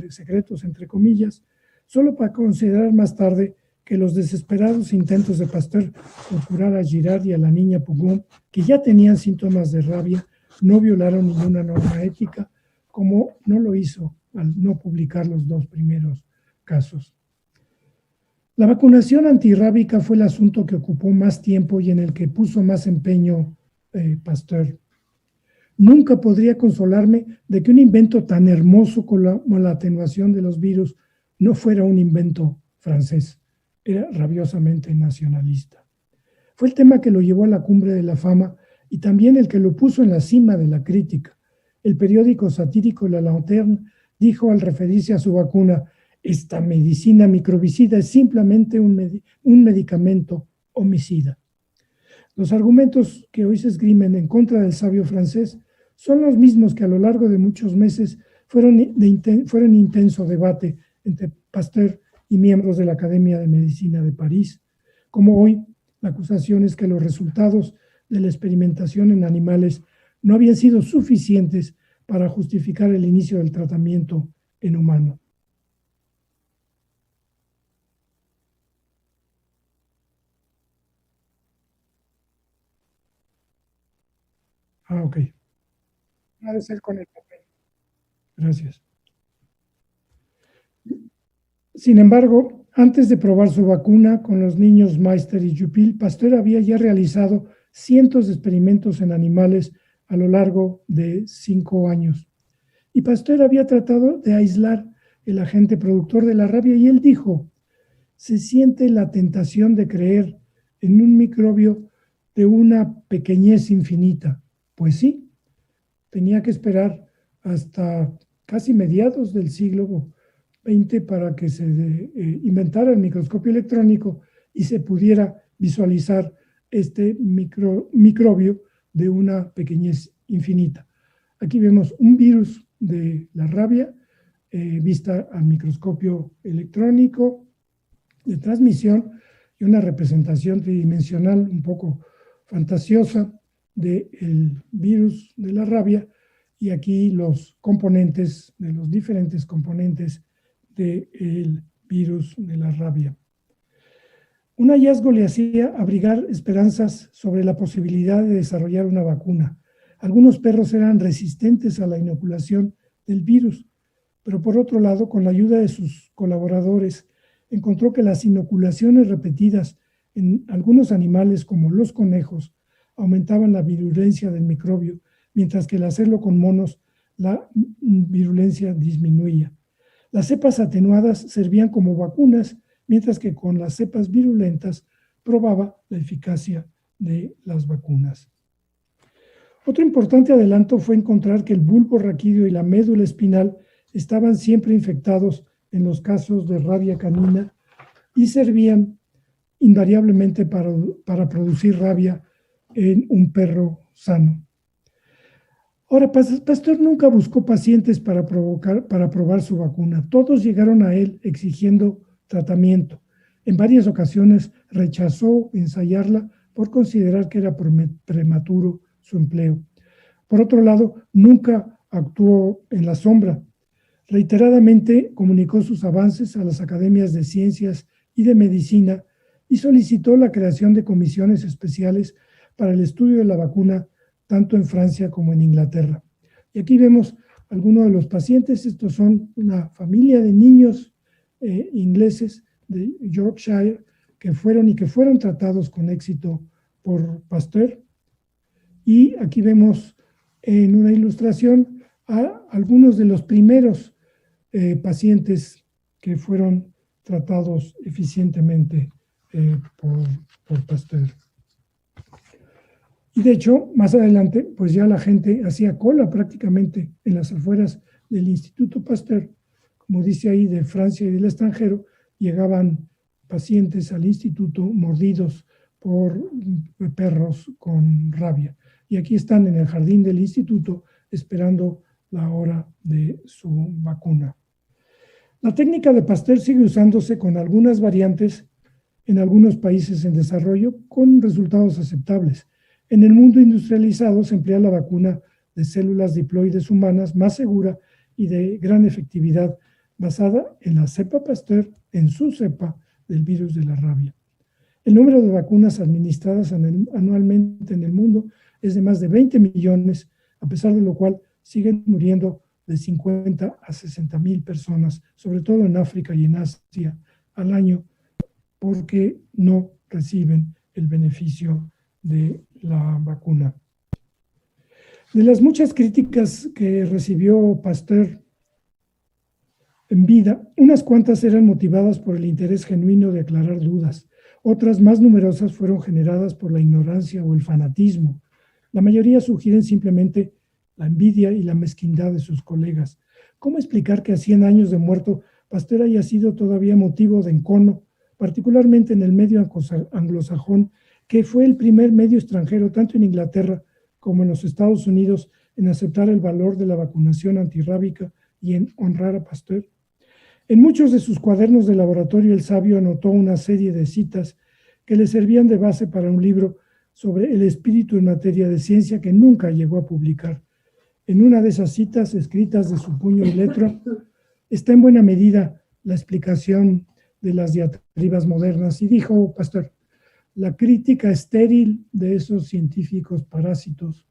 secretos entre comillas, solo para considerar más tarde que los desesperados intentos de Pasteur por curar a Girard y a la niña Pougón, que ya tenían síntomas de rabia, no violaron ninguna norma ética, como no lo hizo al no publicar los 2 primeros casos. La vacunación antirrábica fue el asunto que ocupó más tiempo y en el que puso más empeño Pasteur. Nunca podría consolarme de que un invento tan hermoso como la atenuación de los virus no fuera un invento francés. Era rabiosamente nacionalista. Fue el tema que lo llevó a la cumbre de la fama y también el que lo puso en la cima de la crítica. El periódico satírico La Lanterne dijo al referirse a su vacuna: esta medicina microbicida es simplemente un medicamento homicida. Los argumentos que hoy se esgrimen en contra del sabio francés son los mismos que a lo largo de muchos meses fueron intenso debate entre Pasteur y miembros de la Academia de Medicina de París. Como hoy, la acusación es que los resultados de la experimentación en animales no habían sido suficientes para justificar el inicio del tratamiento en humano. Ok. Ha de ser con el papel. Gracias. Sin embargo, antes de probar su vacuna con los niños Meister y Jupil, Pasteur había ya realizado cientos de experimentos en animales a lo largo de 5 años. Y Pasteur había tratado de aislar el agente productor de la rabia, y él dijo: se siente la tentación de creer en un microbio de una pequeñez infinita. Pues sí, tenía que esperar hasta casi mediados del siglo XX para que se inventara el microscopio electrónico y se pudiera visualizar este microbio de una pequeñez infinita. Aquí vemos un virus de la rabia vista al microscopio electrónico de transmisión y una representación tridimensional un poco fantasiosa del virus de la rabia, y aquí los componentes de los diferentes componentes del virus de la rabia. Un hallazgo le hacía abrigar esperanzas sobre la posibilidad de desarrollar una vacuna. Algunos perros eran resistentes a la inoculación del virus, pero por otro lado, con la ayuda de sus colaboradores, encontró que las inoculaciones repetidas en algunos animales, como los conejos, aumentaban la virulencia del microbio, mientras que al hacerlo con monos, la virulencia disminuía. Las cepas atenuadas servían como vacunas, mientras que con las cepas virulentas probaba la eficacia de las vacunas. Otro importante adelanto fue encontrar que el bulbo raquídeo y la médula espinal estaban siempre infectados en los casos de rabia canina y servían invariablemente para producir rabia en un perro sano. Ahora, Pasteur nunca buscó pacientes para probar su vacuna. Todos llegaron a él exigiendo tratamiento. En varias ocasiones rechazó ensayarla por considerar que era prematuro su empleo. Por otro lado, nunca actuó en la sombra. Reiteradamente comunicó sus avances a las academias de ciencias y de medicina y solicitó la creación de comisiones especiales para el estudio de la vacuna tanto en Francia como en Inglaterra. Y aquí vemos algunos de los pacientes. Estos son una familia de niños ingleses de Yorkshire que fueron tratados con éxito por Pasteur. Y aquí vemos en una ilustración a algunos de los primeros pacientes que fueron tratados eficientemente por Pasteur. Y de hecho, más adelante, pues ya la gente hacía cola prácticamente en las afueras del Instituto Pasteur. Como dice ahí, de Francia y del extranjero, llegaban pacientes al instituto mordidos por perros con rabia. Y aquí están en el jardín del instituto esperando la hora de su vacuna. La técnica de Pasteur sigue usándose con algunas variantes en algunos países en desarrollo con resultados aceptables. En el mundo industrializado se emplea la vacuna de células diploides humanas más segura y de gran efectividad, basada en la cepa Pasteur, en su cepa del virus de la rabia. El número de vacunas administradas anualmente en el mundo es de más de 20 millones, a pesar de lo cual siguen muriendo de 50 a 60 mil personas, sobre todo en África y en Asia, al año, porque no reciben el beneficio de la vacuna. De las muchas críticas que recibió Pasteur en vida, unas cuantas eran motivadas por el interés genuino de aclarar dudas. Otras, más numerosas, fueron generadas por la ignorancia o el fanatismo. La mayoría sugieren simplemente la envidia y la mezquindad de sus colegas. ¿Cómo explicar que a 100 años de muerto Pasteur haya sido todavía motivo de encono, particularmente en el medio anglosajón, que fue el primer medio extranjero, tanto en Inglaterra como en los Estados Unidos, en aceptar el valor de la vacunación antirrábica y en honrar a Pasteur? En muchos de sus cuadernos de laboratorio, el sabio anotó una serie de citas que le servían de base para un libro sobre el espíritu en materia de ciencia que nunca llegó a publicar. En una de esas citas, escritas de su puño y letra, está en buena medida la explicación de las diatribas modernas. Y dijo Pasteur: la crítica estéril de esos científicos parásitos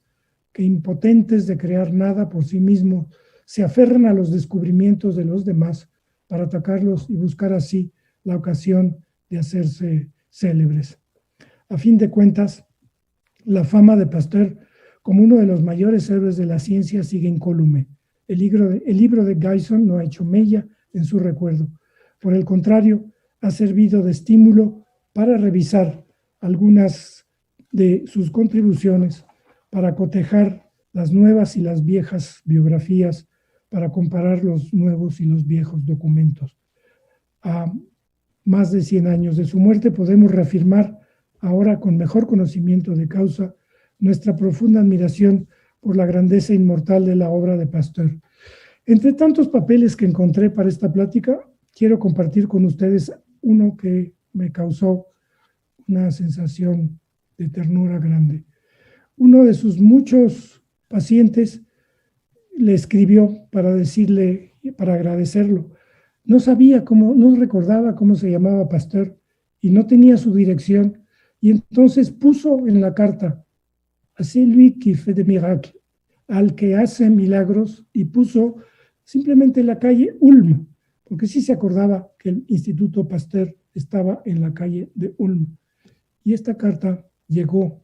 que, impotentes de crear nada por sí mismos, se aferran a los descubrimientos de los demás para atacarlos y buscar así la ocasión de hacerse célebres. A fin de cuentas, la fama de Pasteur como uno de los mayores héroes de la ciencia sigue incólume. El libro de Guyson no ha hecho mella en su recuerdo. Por el contrario, ha servido de estímulo para revisar algunas de sus contribuciones, para cotejar las nuevas y las viejas biografías, para comparar los nuevos y los viejos documentos. A más de 100 años de su muerte podemos reafirmar, ahora con mejor conocimiento de causa, nuestra profunda admiración por la grandeza inmortal de la obra de Pasteur. Entre tantos papeles que encontré para esta plática, quiero compartir con ustedes uno que me causó una sensación de ternura grande. Uno de sus muchos pacientes le escribió para decirle, para agradecerlo. No recordaba cómo se llamaba Pasteur y no tenía su dirección, y entonces puso en la carta: «A celui qui fait des miracles, al que hace milagros y puso simplemente la calle Ulm, porque sí se acordaba que el Instituto Pasteur estaba en la calle de Ulm. Y esta carta llegó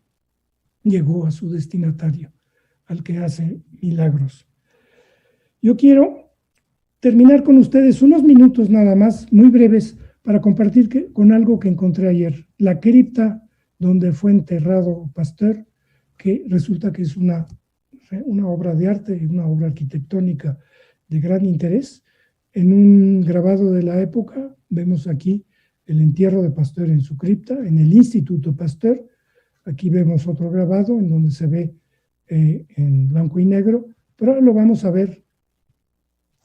a su destinatario, al que hace milagros. Yo quiero terminar con ustedes unos minutos nada más, muy breves, para compartir con algo que encontré ayer. La cripta donde fue enterrado Pasteur, que resulta que es una obra de arte, una obra arquitectónica de gran interés. En un grabado de la época, vemos aquí el entierro de Pasteur en su cripta, en el Instituto Pasteur. Aquí vemos otro grabado en donde se ve en blanco y negro, pero ahora lo vamos a ver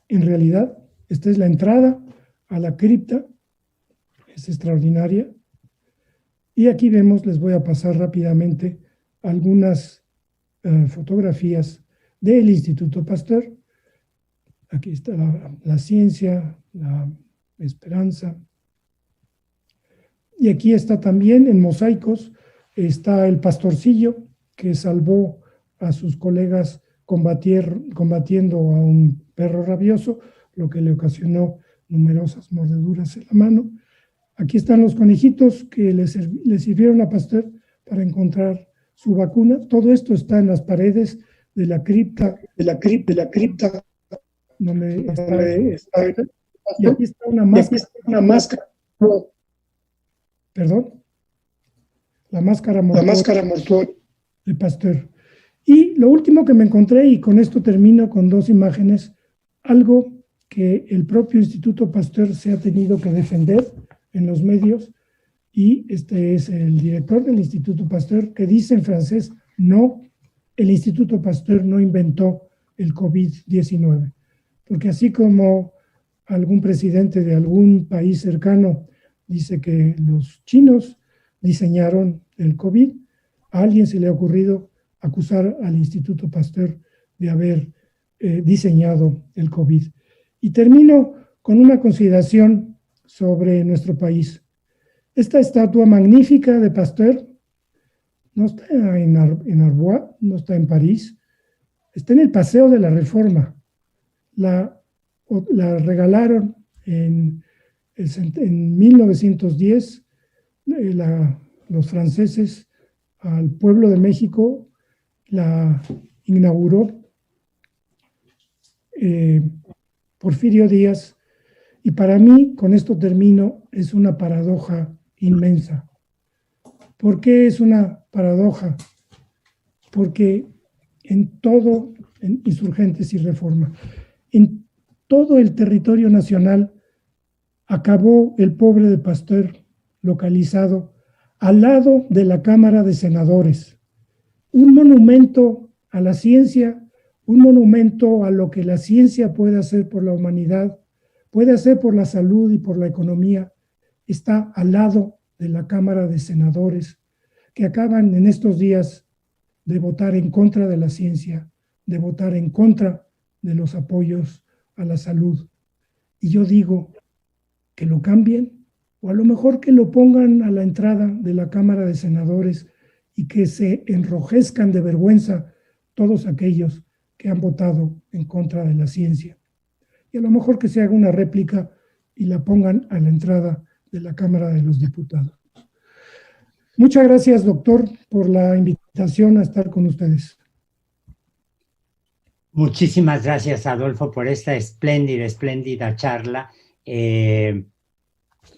en realidad. Esta es la entrada a la cripta, es extraordinaria. Y aquí vemos, les voy a pasar rápidamente algunas fotografías del Instituto Pasteur. Aquí está la ciencia, la esperanza. Y aquí está también en mosaicos, está el pastorcillo que salvó a sus colegas combatiendo a un perro rabioso, lo que le ocasionó numerosas mordeduras en la mano. Aquí están los conejitos que le sirvieron a Pasteur para encontrar su vacuna. Todo esto está en las paredes de la cripta, donde está. Y aquí está una máscara. Perdón. La máscara mortuoria de Pasteur. Y lo último que me encontré, y con esto termino con dos imágenes, algo que el propio Instituto Pasteur se ha tenido que defender en los medios, y este es el director del Instituto Pasteur, que dice en francés: no, el Instituto Pasteur no inventó el COVID-19, porque así como algún presidente de algún país cercano dice que los chinos diseñaron el COVID, a alguien se le ha ocurrido acusar al Instituto Pasteur de haber diseñado el COVID. Y termino con una consideración sobre nuestro país. Esta estatua magnífica de Pasteur no está en Arbois, no está en París, está en el Paseo de la Reforma. La regalaron en 1910 los franceses al pueblo de México, la inauguró Porfirio Díaz, y para mí, con esto termino, es una paradoja inmensa. ¿Por qué es una paradoja? Porque en Insurgentes y Reforma, en todo el territorio nacional, acabó el pobre de Pasteur localizado al lado de la Cámara de Senadores. Un monumento a la ciencia, un monumento a lo que la ciencia puede hacer por la humanidad, puede hacer por la salud y por la economía, está al lado de la Cámara de Senadores, que acaban en estos días de votar en contra de la ciencia, de votar en contra de los apoyos a la salud. Y yo digo que lo cambien, o a lo mejor que lo pongan a la entrada de la Cámara de Senadores y que se enrojezcan de vergüenza todos aquellos que han votado en contra de la ciencia. Y a lo mejor que se haga una réplica y la pongan a la entrada de la Cámara de los Diputados. Muchas gracias, doctor, por la invitación a estar con ustedes. Muchísimas gracias, Adolfo, por esta espléndida charla, que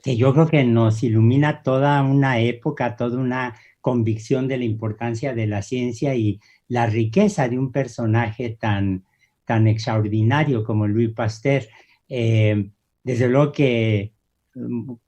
yo creo que nos ilumina toda una época, toda una convicción de la importancia de la ciencia y la riqueza de un personaje tan extraordinario como Louis Pasteur. Desde luego que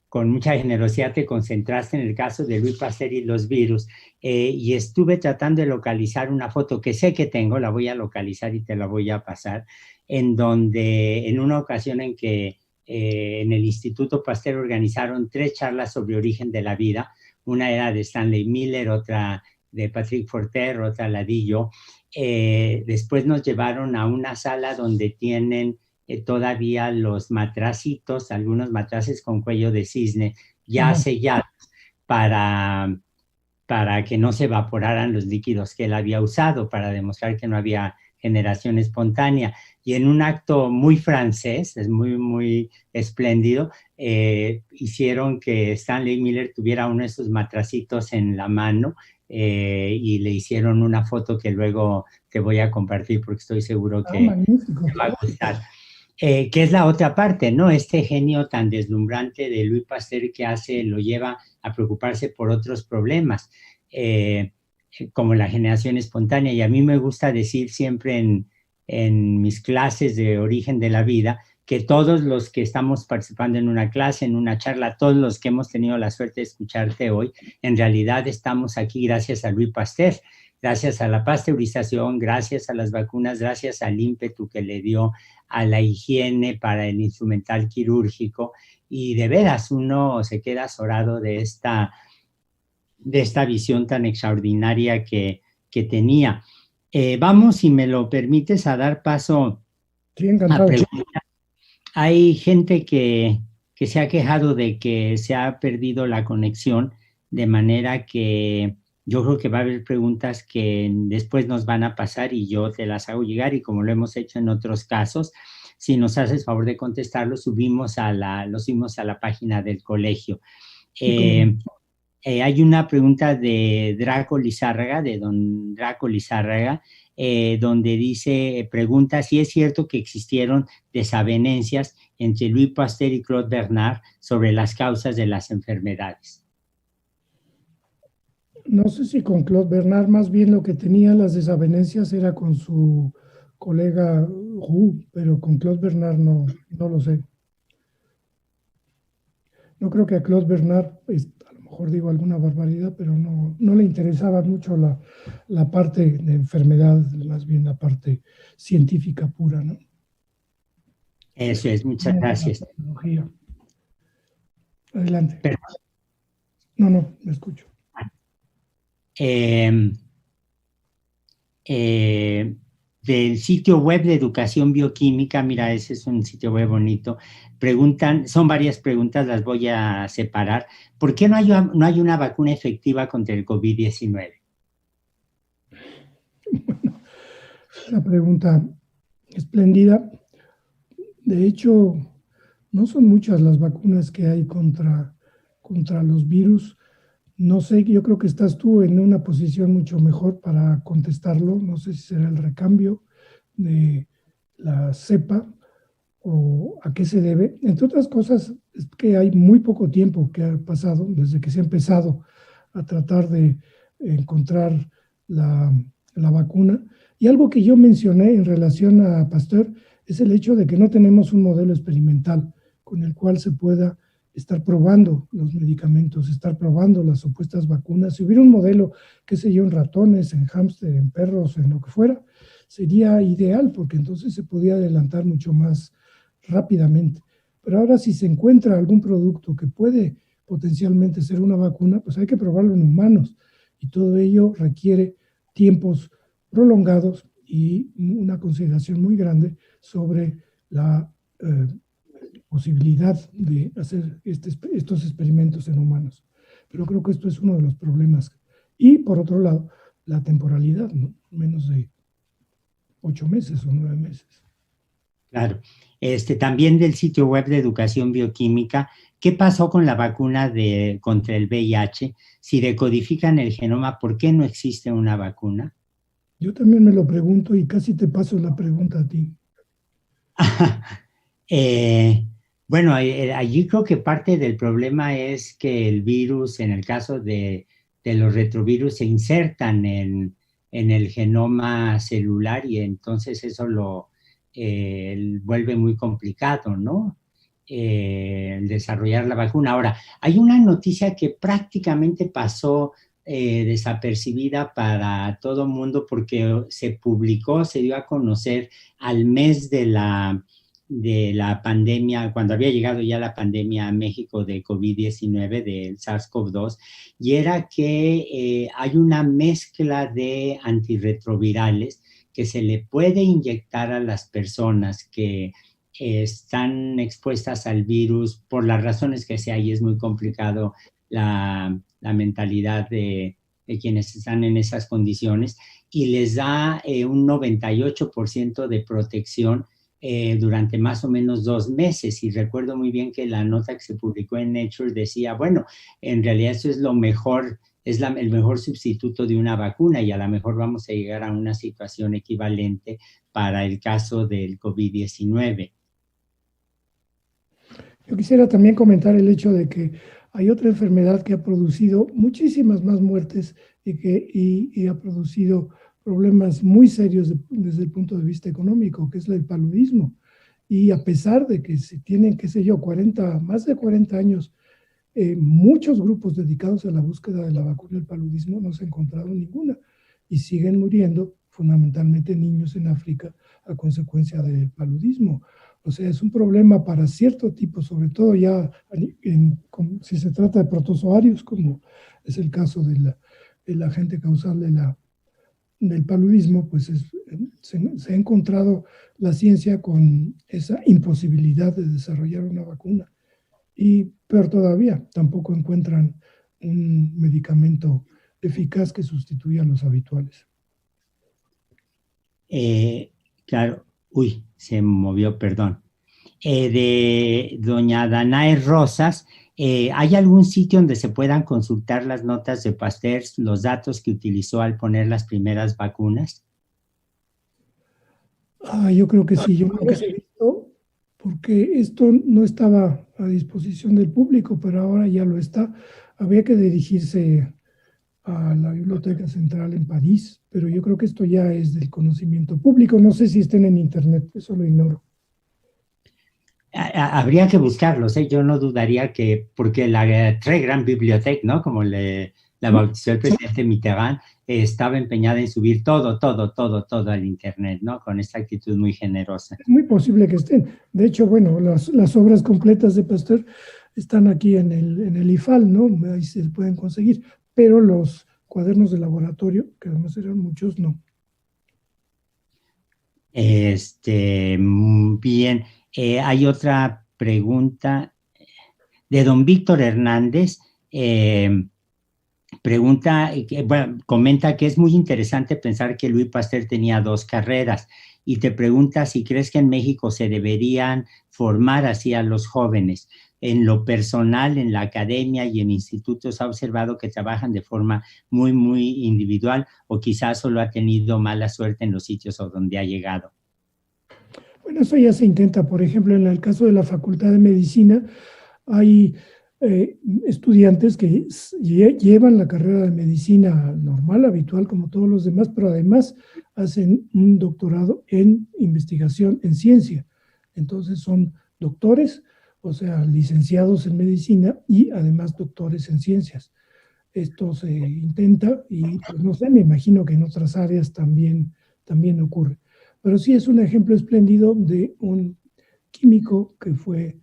con mucha generosidad te concentraste en el caso de Louis Pasteur y los virus, y estuve tratando de localizar una foto que sé que tengo, la voy a localizar y te la voy a pasar, en donde en una ocasión en que en el Instituto Pasteur organizaron 3 charlas sobre origen de la vida. Una era de Stanley Miller, otra de Patrick Forter, otra la di yo. Después nos llevaron a una sala donde tienen todavía los matracitos, algunos matraces con cuello de cisne ya sellados para que no se evaporaran los líquidos que él había usado, para demostrar que no había generación espontánea. Y en un acto muy francés, es muy espléndido, hicieron que Stanley Miller tuviera uno de esos matracitos en la mano y le hicieron una foto que luego te voy a compartir porque estoy seguro que magnífico. te va a gustar. Que es la otra parte, ¿no? Este genio tan deslumbrante de Louis Pasteur que lo lleva a preocuparse por otros problemas, como la generación espontánea. Y a mí me gusta decir siempre en mis clases de origen de la vida que todos los que estamos participando en una clase, en una charla, todos los que hemos tenido la suerte de escucharte hoy, en realidad estamos aquí gracias a Louis Pasteur, gracias a la pasteurización, gracias a las vacunas, gracias al ímpetu que le dio a la higiene para el instrumental quirúrgico, y de veras uno se queda azorado de esta visión tan extraordinaria que tenía. Vamos, si me lo permites, a dar paso a preguntas. Hay gente que se ha quejado de que se ha perdido la conexión, de manera que yo creo que va a haber preguntas que después nos van a pasar y yo te las hago llegar, y como lo hemos hecho en otros casos, si nos haces favor de contestarlo, lo subimos a la página del colegio. Hay una pregunta de Draco Lizárraga, de don Draco Lizárraga, donde pregunta si es cierto que existieron desavenencias entre Louis Pasteur y Claude Bernard sobre las causas de las enfermedades. No sé si con Claude Bernard, más bien lo que tenía las desavenencias era con su colega Roux, pero con Claude Bernard no lo sé. No creo que a Claude Bernard, a lo mejor digo alguna barbaridad, pero no le interesaba mucho la parte de enfermedad, más bien la parte científica pura, ¿no? Eso es, muchas gracias. Adelante. Pero, no, me escucho. Del sitio web de Educación Bioquímica, mira, ese es un sitio web bonito, son varias preguntas, las voy a separar. ¿Por qué no hay una vacuna efectiva contra el COVID-19? Bueno, una pregunta espléndida. De hecho, no son muchas las vacunas que hay contra los virus. No sé, yo creo que estás tú en una posición mucho mejor para contestarlo. No sé si será el recambio de la cepa o a qué se debe. Entre otras cosas, es que hay muy poco tiempo que ha pasado desde que se ha empezado a tratar de encontrar la vacuna. Y algo que yo mencioné en relación a Pasteur es el hecho de que no tenemos un modelo experimental con el cual se pueda estar probando los medicamentos, estar probando las supuestas vacunas. Si hubiera un modelo, qué sé yo, en ratones, en hámster, en perros, en lo que fuera, sería ideal, porque entonces se podía adelantar mucho más rápidamente. Pero ahora, si se encuentra algún producto que puede potencialmente ser una vacuna, pues hay que probarlo en humanos, y todo ello requiere tiempos prolongados y una consideración muy grande sobre la posibilidad de hacer estos experimentos en humanos. Pero creo que esto es uno de los problemas. Y por otro lado, la temporalidad, ¿no? Menos de 8 meses o 9 meses. Claro. También del sitio web de Educación Bioquímica, ¿qué pasó con la vacuna contra el VIH? Si decodifican el genoma, ¿por qué no existe una vacuna? Yo también me lo pregunto y casi te paso la pregunta a ti. Bueno, allí creo que parte del problema es que el virus, en el caso de los retrovirus, se insertan en el genoma celular, y entonces eso lo vuelve muy complicado, ¿no? El desarrollar la vacuna. Ahora, hay una noticia que prácticamente pasó desapercibida para todo el mundo, porque se dio a conocer al mes de la pandemia, cuando había llegado ya la pandemia a México de COVID-19, del SARS-CoV-2, y era que hay una mezcla de antirretrovirales que se le puede inyectar a las personas que están expuestas al virus por las razones que sea, y es muy complicado la mentalidad de quienes están en esas condiciones, y les da un 98% de protección durante más o menos 2 meses. Y recuerdo muy bien que la nota que se publicó en Nature decía, bueno, en realidad eso es lo mejor, es el mejor sustituto de una vacuna y a lo mejor vamos a llegar a una situación equivalente para el caso del COVID-19. Yo quisiera también comentar el hecho de que hay otra enfermedad que ha producido muchísimas más muertes y ha producido problemas muy serios desde el punto de vista económico, que es el paludismo. Y a pesar de que se tienen, qué sé yo, más de 40 años, muchos grupos dedicados a la búsqueda de la vacuna del paludismo no se ha encontrado ninguna y siguen muriendo fundamentalmente niños en África a consecuencia del paludismo. O sea, es un problema para cierto tipo, sobre todo ya si se trata de protozoarios, como es el caso del agente causal del paludismo, pues se ha encontrado la ciencia con esa imposibilidad de desarrollar una vacuna. Y peor todavía, tampoco encuentran un medicamento eficaz que sustituya a los habituales. Claro, uy, se movió, perdón. De doña Danae Rosas, ¿hay algún sitio donde se puedan consultar las notas de Pasteur, los datos que utilizó al poner las primeras vacunas? Yo creo que sí, yo creo que he visto, porque esto no estaba a disposición del público, pero ahora ya lo está. Había que dirigirse a la Biblioteca Central en París, pero yo creo que esto ya es del conocimiento público. No sé si estén en Internet, eso lo ignoro. Habría que buscarlos, ¿eh? Yo no dudaría que, porque la Très Grande Bibliothèque, ¿no? Como la bautizó el presidente Mitterrand, estaba empeñada en subir todo al Internet, ¿no? Con esta actitud muy generosa. Es muy posible que estén. De hecho, bueno, las obras completas de Pasteur están aquí en el IFAL, ¿no? Ahí se pueden conseguir, pero los cuadernos de laboratorio, que además eran muchos, no. Bien, hay otra pregunta de don Víctor Hernández. Comenta que es muy interesante pensar que Louis Pasteur tenía 2 carreras y te pregunta si crees que en México se deberían formar así a los jóvenes. En lo personal, en la academia y en institutos, ha observado que trabajan de forma muy, muy individual o quizás solo ha tenido mala suerte en los sitios a donde ha llegado. Bueno, eso ya se intenta. Por ejemplo, en el caso de la Facultad de Medicina, hay estudiantes que llevan la carrera de medicina normal, habitual, como todos los demás, pero además hacen un doctorado en investigación en ciencia. Entonces son doctores, o sea, licenciados en medicina y además doctores en ciencias. Esto se intenta y, pues no sé, me imagino que en otras áreas también ocurre. Pero sí es un ejemplo espléndido de un químico que fue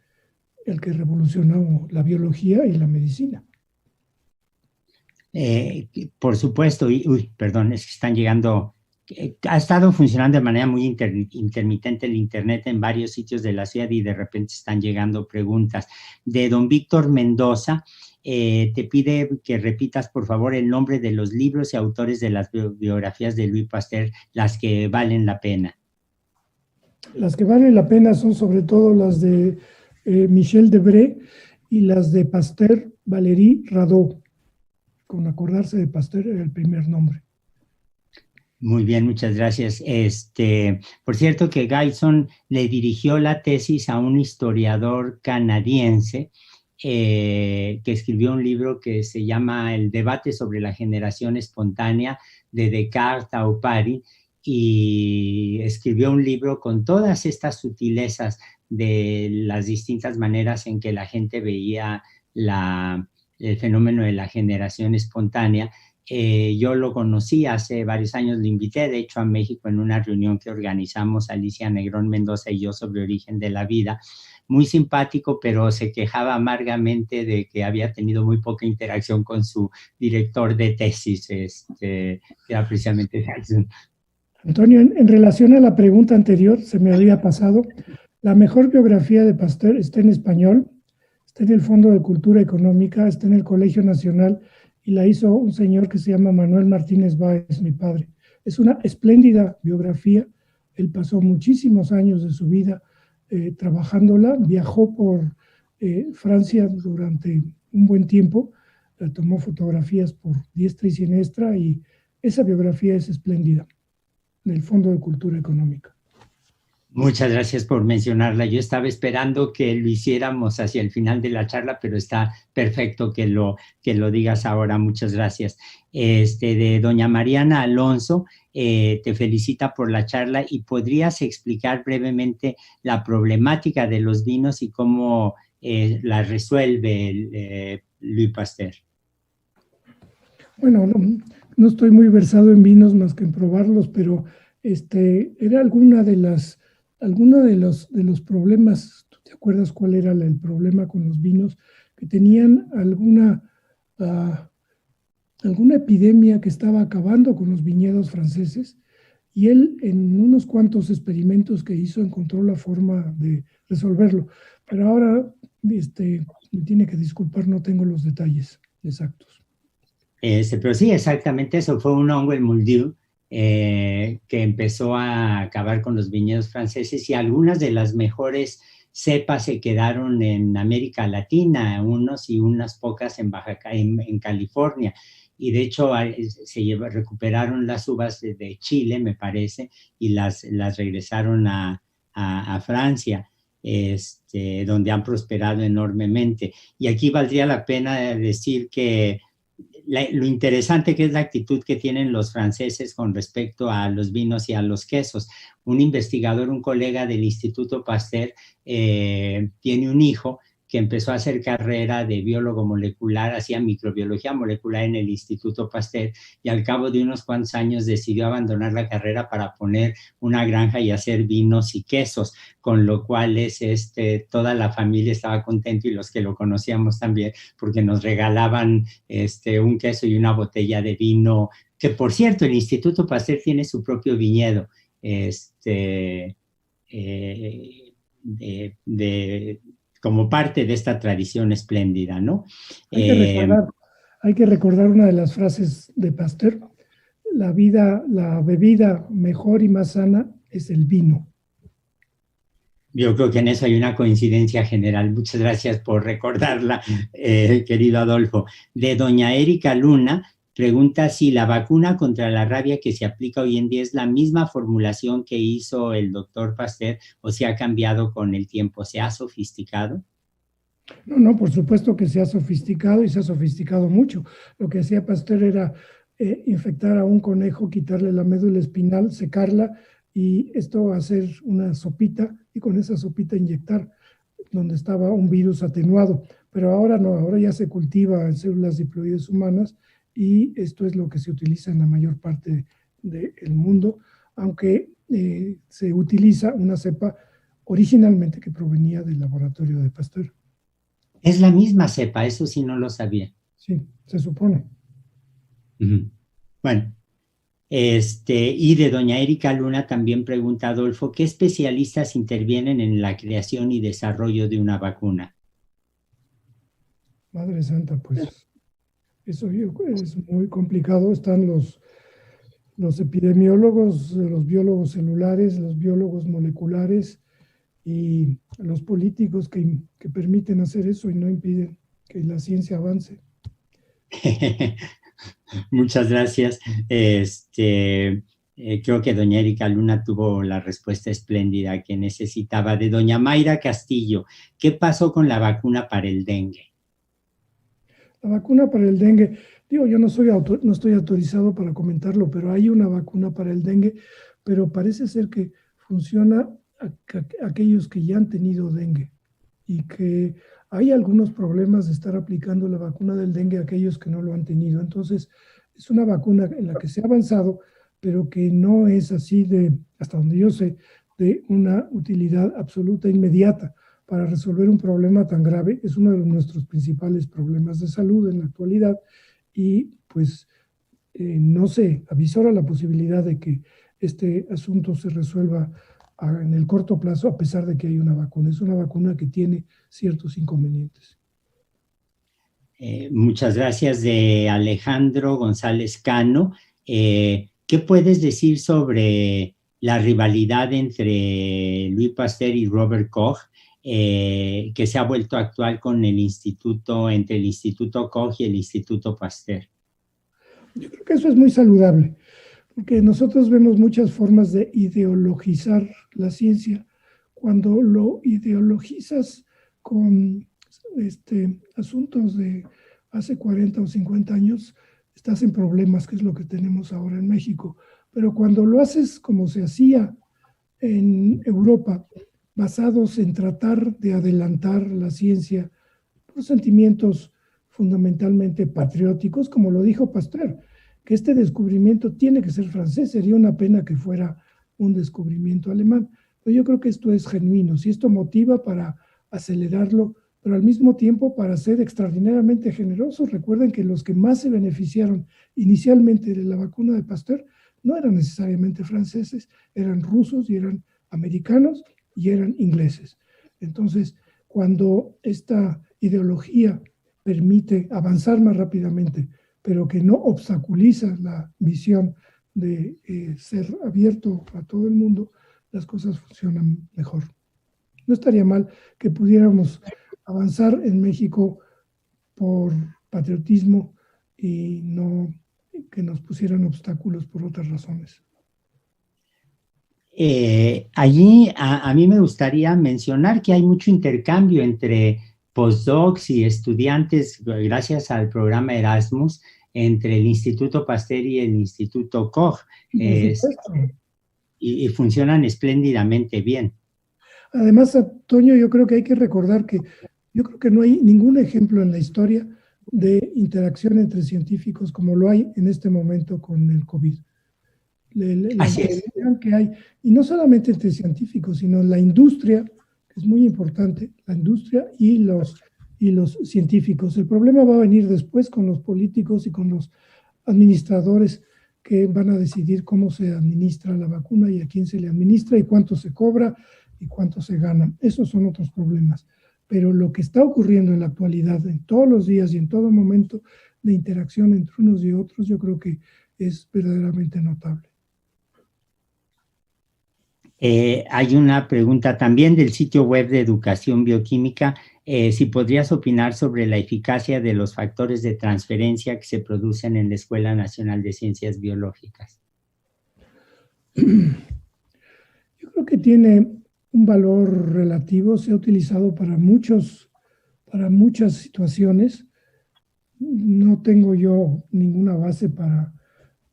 el que revolucionó la biología y la medicina. Por supuesto, perdón, es que están llegando, ha estado funcionando de manera muy intermitente el Internet en varios sitios de la ciudad y de repente están llegando preguntas. De don Víctor Mendoza, te pide que repitas, por favor, el nombre de los libros y autores de las biografías de Louis Pasteur, las que valen la pena. Las que valen la pena son sobre todo las de Michel Debré y las de Pasteur, Valéry Radot. Con acordarse de Pasteur era el primer nombre. Muy bien, muchas gracias. Por cierto que Guyson le dirigió la tesis a un historiador canadiense que escribió un libro que se llama El debate sobre la generación espontánea de Descartes a Opari, y escribió un libro con todas estas sutilezas de las distintas maneras en que la gente veía el fenómeno de la generación espontánea. Yo lo conocí hace varios años, lo invité de hecho a México en una reunión que organizamos Alicia Negrón Mendoza y yo sobre origen de la vida. Muy simpático, pero se quejaba amargamente de que había tenido muy poca interacción con su director de tesis, que era precisamente Jackson. Antonio, en relación a la pregunta anterior, se me había pasado, la mejor biografía de Pasteur está en español, está en el Fondo de Cultura Económica, está en el Colegio Nacional y la hizo un señor que se llama Manuel Martínez Báez, mi padre. Es una espléndida biografía. Él pasó muchísimos años de su vida trabajándola, viajó por Francia durante un buen tiempo, tomó fotografías por diestra y siniestra y esa biografía es espléndida, del Fondo de Cultura Económica. Muchas gracias por mencionarla. Yo estaba esperando que lo hiciéramos hacia el final de la charla, pero está perfecto que lo digas ahora. Muchas gracias. De doña Mariana Alonso, te felicita por la charla y podrías explicar brevemente la problemática de los vinos y cómo la resuelve Louis Pasteur. Bueno, no estoy muy versado en vinos más que en probarlos, pero era alguno de los problemas. ¿Tú te acuerdas cuál era el problema con los vinos? Que tenían alguna epidemia que estaba acabando con los viñedos franceses, y él en unos cuantos experimentos que hizo encontró la forma de resolverlo. Pero ahora me tiene que disculpar, no tengo los detalles exactos. Pero sí, exactamente eso. Fue un hongo, el muldiu, que empezó a acabar con los viñedos franceses, y algunas de las mejores cepas se quedaron en América Latina, unos y unas pocas en California. Y de hecho recuperaron las uvas de Chile, me parece, y las regresaron a Francia, donde han prosperado enormemente. Y aquí valdría la pena decir que lo interesante que es la actitud que tienen los franceses con respecto a los vinos y a los quesos. Un investigador, un colega del Instituto Pasteur, tiene un hijo que empezó a hacer carrera de biólogo molecular, hacía microbiología molecular en el Instituto Pasteur, y al cabo de unos cuantos años decidió abandonar la carrera para poner una granja y hacer vinos y quesos, con lo cual toda la familia estaba contenta, y los que lo conocíamos también, porque nos regalaban un queso y una botella de vino, que por cierto, el Instituto Pasteur tiene su propio viñedo, como parte de esta tradición espléndida, ¿no? Hay que recordar una de las frases de Pasteur: la bebida mejor y más sana es el vino. Yo creo que en eso hay una coincidencia general. Muchas gracias por recordarla, querido Adolfo. De doña Erika Luna, pregunta si la vacuna contra la rabia que se aplica hoy en día es la misma formulación que hizo el doctor Pasteur, o si ha cambiado con el tiempo, ¿se ha sofisticado? No, por supuesto que se ha sofisticado, y se ha sofisticado mucho. Lo que hacía Pasteur era infectar a un conejo, quitarle la médula espinal, secarla, y esto hacer una sopita, y con esa sopita inyectar donde estaba un virus atenuado. Pero ahora no, ahora ya se cultiva en células diploides humanas, y esto es lo que se utiliza en la mayor parte del mundo, aunque se utiliza una cepa originalmente que provenía del laboratorio de Pasteur. Es la misma cepa, eso sí no lo sabía. Sí, se supone. Bueno, y de doña Erika Luna también pregunta Adolfo, ¿qué especialistas intervienen en la creación y desarrollo de una vacuna? Madre Santa, pues eso es muy complicado. Están los epidemiólogos, los biólogos celulares, los biólogos moleculares y los políticos que permiten hacer eso y no impiden que la ciencia avance. Muchas gracias. Creo que doña Erika Luna tuvo la respuesta espléndida que necesitaba. De doña Mayra Castillo, ¿qué pasó con la vacuna para el dengue? La vacuna para el dengue, digo, yo no estoy autorizado para comentarlo, pero hay una vacuna para el dengue, pero parece ser que funciona a aquellos que ya han tenido dengue, y que hay algunos problemas de estar aplicando la vacuna del dengue a aquellos que no lo han tenido. Entonces, es una vacuna en la que se ha avanzado, pero que no es así hasta donde yo sé, de una utilidad absoluta inmediata para resolver un problema tan grave. Es uno de nuestros principales problemas de salud en la actualidad, y pues no se avisora la posibilidad de que este asunto se resuelva en el corto plazo, a pesar de que hay una vacuna. Es una vacuna que tiene ciertos inconvenientes. Muchas gracias. De Alejandro González Cano, ¿qué puedes decir sobre la rivalidad entre Louis Pasteur y Robert Koch, que se ha vuelto actual con el instituto, entre el Instituto Koch y el Instituto Pasteur? Yo creo que eso es muy saludable, porque nosotros vemos muchas formas de ideologizar la ciencia. Cuando lo ideologizas con asuntos de hace 40 o 50 años, estás en problemas, que es lo que tenemos ahora en México. Pero cuando lo haces como se hacía en Europa, basados en tratar de adelantar la ciencia por sentimientos fundamentalmente patrióticos, como lo dijo Pasteur, que este descubrimiento tiene que ser francés, sería una pena que fuera un descubrimiento alemán. Pero yo creo que esto es genuino, si esto motiva para acelerarlo, pero al mismo tiempo para ser extraordinariamente generosos. Recuerden que los que más se beneficiaron inicialmente de la vacuna de Pasteur no eran necesariamente franceses, eran rusos y eran americanos y eran ingleses. Entonces, cuando esta ideología permite avanzar más rápidamente, pero que no obstaculiza la visión de ser abierto a todo el mundo, las cosas funcionan mejor. No estaría mal que pudiéramos avanzar en México por patriotismo y no que nos pusieran obstáculos por otras razones. Allí a mí me gustaría mencionar que hay mucho intercambio entre postdocs y estudiantes, gracias al programa Erasmus, entre el Instituto Pasteur y el Instituto Koch, y funcionan espléndidamente bien. Además, Antonio, yo creo que hay que recordar que yo creo que no hay ningún ejemplo en la historia de interacción entre científicos como lo hay en este momento con el COVID. La interacción que hay, y no solamente entre científicos, sino la industria, que es muy importante, la industria y los científicos. El problema va a venir después con los políticos y con los administradores que van a decidir cómo se administra la vacuna y a quién se le administra y cuánto se cobra y cuánto se gana. Esos son otros problemas. Pero lo que está ocurriendo en la actualidad, en todos los días y en todo momento de interacción entre unos y otros, yo creo que es verdaderamente notable. Hay una pregunta también del sitio web de Educación Bioquímica, si podrías opinar sobre la eficacia de los factores de transferencia que se producen en la Escuela Nacional de Ciencias Biológicas. Yo creo que tiene un valor relativo, se ha utilizado para muchas situaciones. No tengo yo ninguna base para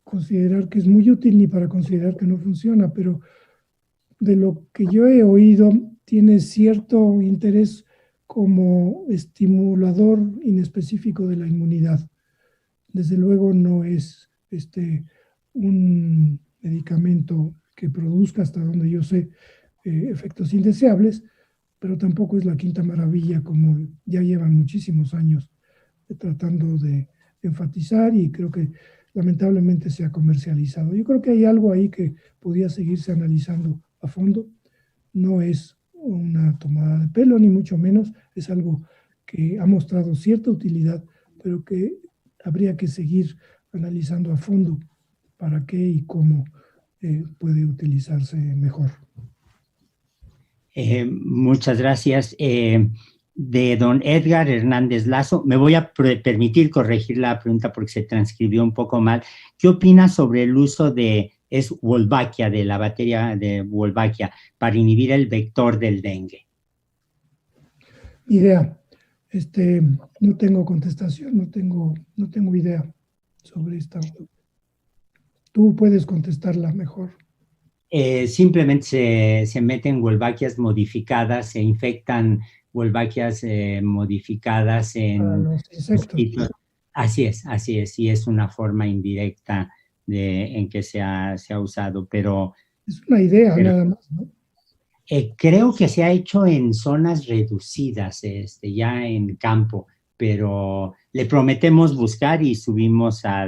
considerar que es muy útil ni para considerar que no funciona, pero de lo que yo he oído, tiene cierto interés como estimulador inespecífico de la inmunidad. Desde luego no es un medicamento que produzca, hasta donde yo sé, efectos indeseables, pero tampoco es la quinta maravilla como ya llevan muchísimos años tratando de enfatizar, y creo que lamentablemente se ha comercializado. Yo creo que hay algo ahí que podría seguirse analizando a fondo. No es una tomada de pelo, ni mucho menos, es algo que ha mostrado cierta utilidad, pero que habría que seguir analizando a fondo para qué y cómo puede utilizarse mejor. Muchas gracias. De don Edgar Hernández Lazo, me voy a permitir corregir la pregunta porque se transcribió un poco mal. ¿Qué opinas sobre el uso de Wolbachia, de la batería de Wolbachia, para inhibir el vector del dengue? Idea. No tengo contestación, no tengo idea sobre esta. Tú puedes contestarla mejor. Simplemente se meten Wolbachias modificadas, se infectan Wolbachias modificadas en los insectos. Así es, y es una forma indirecta en que se ha usado, pero... Es una idea nada más, ¿no? Creo que se ha hecho en zonas reducidas, ya en campo, pero le prometemos buscar y subimos a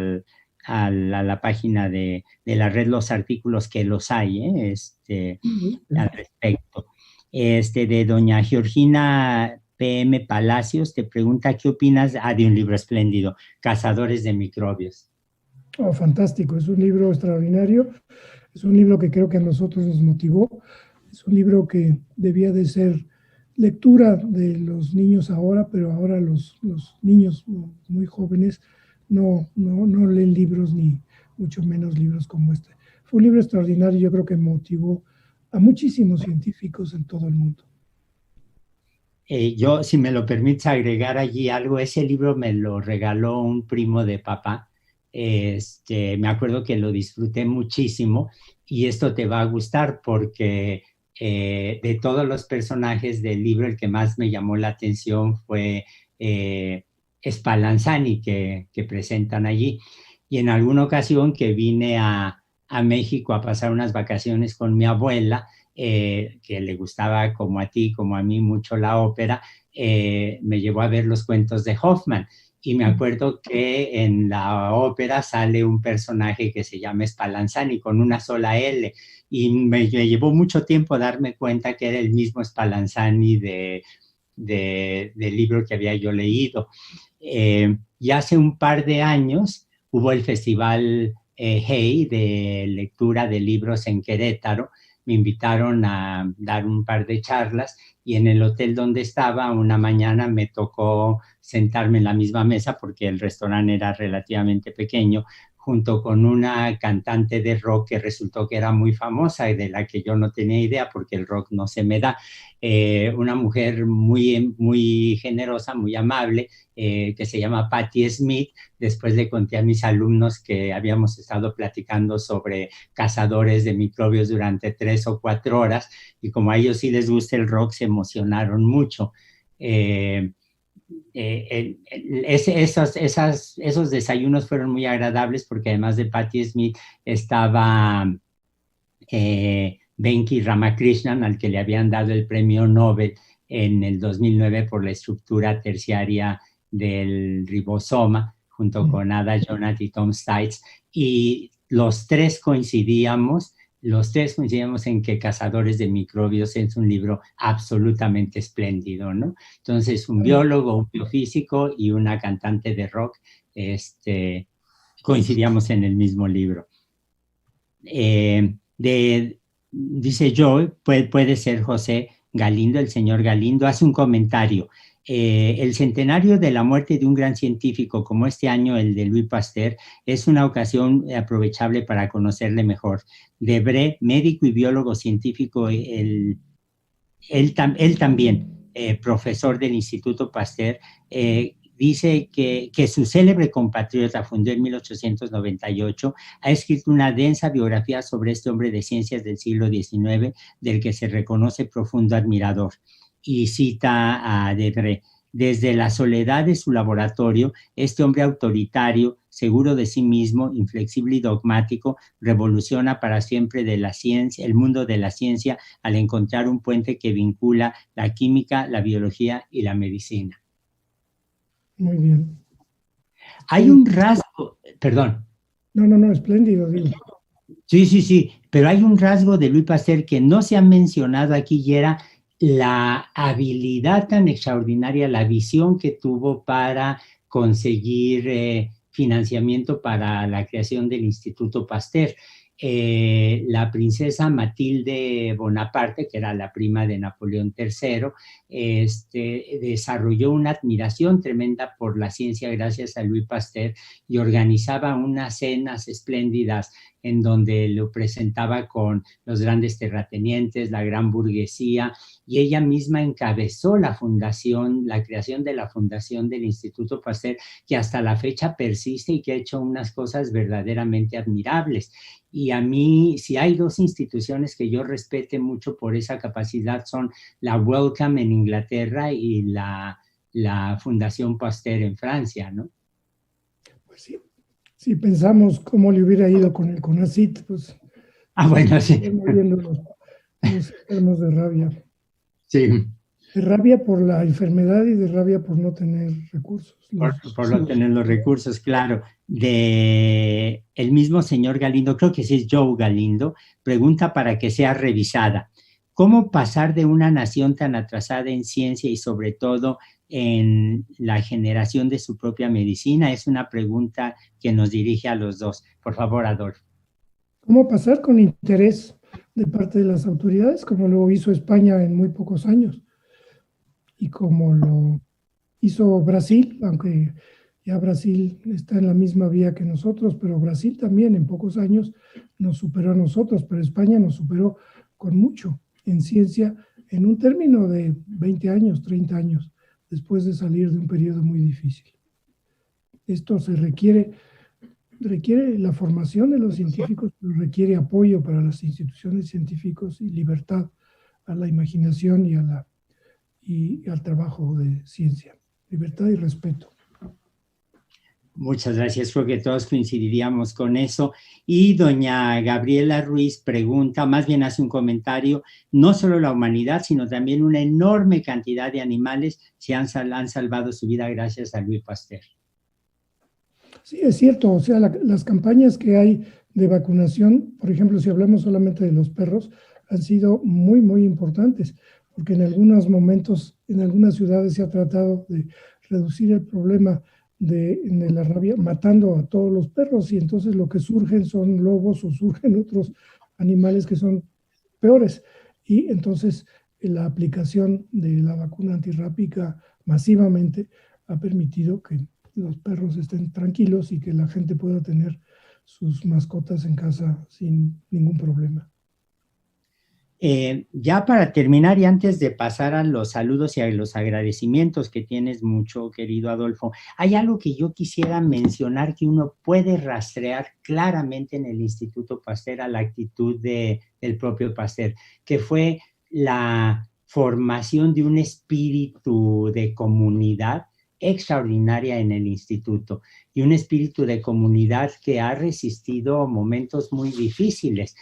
la página de la red los artículos que los hay al respecto. De doña Georgina PM Palacios te pregunta qué opinas de un libro espléndido, Cazadores de Microbios. Oh, fantástico, es un libro extraordinario, es un libro que creo que a nosotros nos motivó, es un libro que debía de ser lectura de los niños ahora, pero ahora los niños muy jóvenes no leen libros ni mucho menos libros como este. Fue un libro extraordinario, yo creo que motivó a muchísimos científicos en todo el mundo. Yo, si me lo permites agregar allí algo, ese libro me lo regaló un primo de papá. Me acuerdo que lo disfruté muchísimo y esto te va a gustar porque de todos los personajes del libro, el que más me llamó la atención fue Spallanzani, que presentan allí. Y en alguna ocasión que vine a México a pasar unas vacaciones con mi abuela, que le gustaba como a ti, como a mí mucho la ópera, me llevó a ver los cuentos de Hoffman. Y me acuerdo que en la ópera sale un personaje que se llama Spallanzani con una sola L. Y me llevó mucho tiempo darme cuenta que era el mismo Spallanzani del libro que había yo leído. Y hace un par de años hubo el Festival Hey de lectura de libros en Querétaro. Me invitaron a dar un par de charlas y en el hotel donde estaba una mañana me tocó sentarme en la misma mesa porque el restaurante era relativamente pequeño, junto con una cantante de rock que resultó que era muy famosa y de la que yo no tenía idea porque el rock no se me da. Una mujer muy generosa, muy amable, que se llama Patti Smith. Después le conté a mis alumnos que habíamos estado platicando sobre cazadores de microbios durante 3 o 4 horas y como a ellos sí les gusta el rock, se emocionaron mucho. Esos desayunos fueron muy agradables porque además de Patti Smith estaba Venki Ramakrishnan, al que le habían dado el premio Nobel en el 2009 por la estructura terciaria del ribosoma, junto con Ada Jonath y Tom Stites, y los tres coincidíamos en que Cazadores de Microbios es un libro absolutamente espléndido, ¿no? Entonces, un biólogo, un biofísico y una cantante de rock, coincidíamos en el mismo libro. Dice Joe, puede ser José Galindo, el señor Galindo, hace un comentario. El centenario de la muerte de un gran científico como este año el de Louis Pasteur es una ocasión aprovechable para conocerle mejor. Debré, médico y biólogo científico, él también, profesor del Instituto Pasteur, dice que su célebre compatriota, fundó en 1898, ha escrito una densa biografía sobre este hombre de ciencias del siglo XIX, del que se reconoce profundo admirador. Y cita a Debré: desde la soledad de su laboratorio, este hombre autoritario, seguro de sí mismo, inflexible y dogmático, revoluciona para siempre de la ciencia, el mundo de la ciencia al encontrar un puente que vincula la química, la biología y la medicina. Muy bien. Hay un rasgo, perdón. No, espléndido, digo. Sí, pero hay un rasgo de Louis Pasteur que no se ha mencionado aquí y era la habilidad tan extraordinaria, la visión que tuvo para conseguir financiamiento para la creación del Instituto Pasteur. La princesa Matilde Bonaparte, que era la prima de Napoleón III, desarrolló una admiración tremenda por la ciencia gracias a Louis Pasteur y organizaba unas cenas espléndidas en donde lo presentaba con los grandes terratenientes, la gran burguesía, y ella misma encabezó la creación de la fundación del Instituto Pasteur, que hasta la fecha persiste y que ha hecho unas cosas verdaderamente admirables. Y a mí, si hay dos instituciones que yo respete mucho por esa capacidad, son la Wellcome en Inglaterra y la Fundación Pasteur en Francia, ¿no? Pues sí. Si pensamos cómo le hubiera ido con el CONACYT, pues... bueno, sí. Muriendo los enfermos de rabia. Sí. De rabia por la enfermedad y de rabia por no tener recursos. Por no tener los recursos, claro. El mismo señor Galindo, creo que sí es Joe Galindo, pregunta para que sea revisada. ¿Cómo pasar de una nación tan atrasada en ciencia y sobre todo en la generación de su propia medicina? Es una pregunta que nos dirige a los dos. Por favor, Adolfo. ¿Cómo pasar con interés de parte de las autoridades, como lo hizo España en muy pocos años? Y como lo hizo Brasil, aunque ya Brasil está en la misma vía que nosotros, pero Brasil también en pocos años nos superó a nosotros, pero España nos superó con mucho en ciencia en un término de 20 años, 30 años, después de salir de un periodo muy difícil. Esto requiere la formación de los científicos, pero requiere apoyo para las instituciones científicas y libertad a la imaginación y al trabajo de ciencia. Libertad y respeto. Muchas gracias, creo que todos coincidiríamos con eso. Y doña Gabriela Ruiz pregunta, más bien hace un comentario, no solo la humanidad, sino también una enorme cantidad de animales han salvado su vida gracias a Louis Pasteur. Sí, es cierto, o sea, las campañas que hay de vacunación, por ejemplo, si hablamos solamente de los perros, han sido muy, muy importantes, porque en algunos momentos, en algunas ciudades se ha tratado de reducir el problema de la rabia matando a todos los perros, y entonces lo que surgen son lobos o surgen otros animales que son peores, y entonces la aplicación de la vacuna antirrábica masivamente ha permitido que los perros estén tranquilos y que la gente pueda tener sus mascotas en casa sin ningún problema. Ya para terminar y antes de pasar a los saludos y a los agradecimientos que tienes mucho, querido Adolfo, hay algo que yo quisiera mencionar que uno puede rastrear claramente en el Instituto Pasteur a la actitud del propio Pasteur, que fue la formación de un espíritu de comunidad extraordinaria en el instituto y un espíritu de comunidad que ha resistido momentos muy difíciles.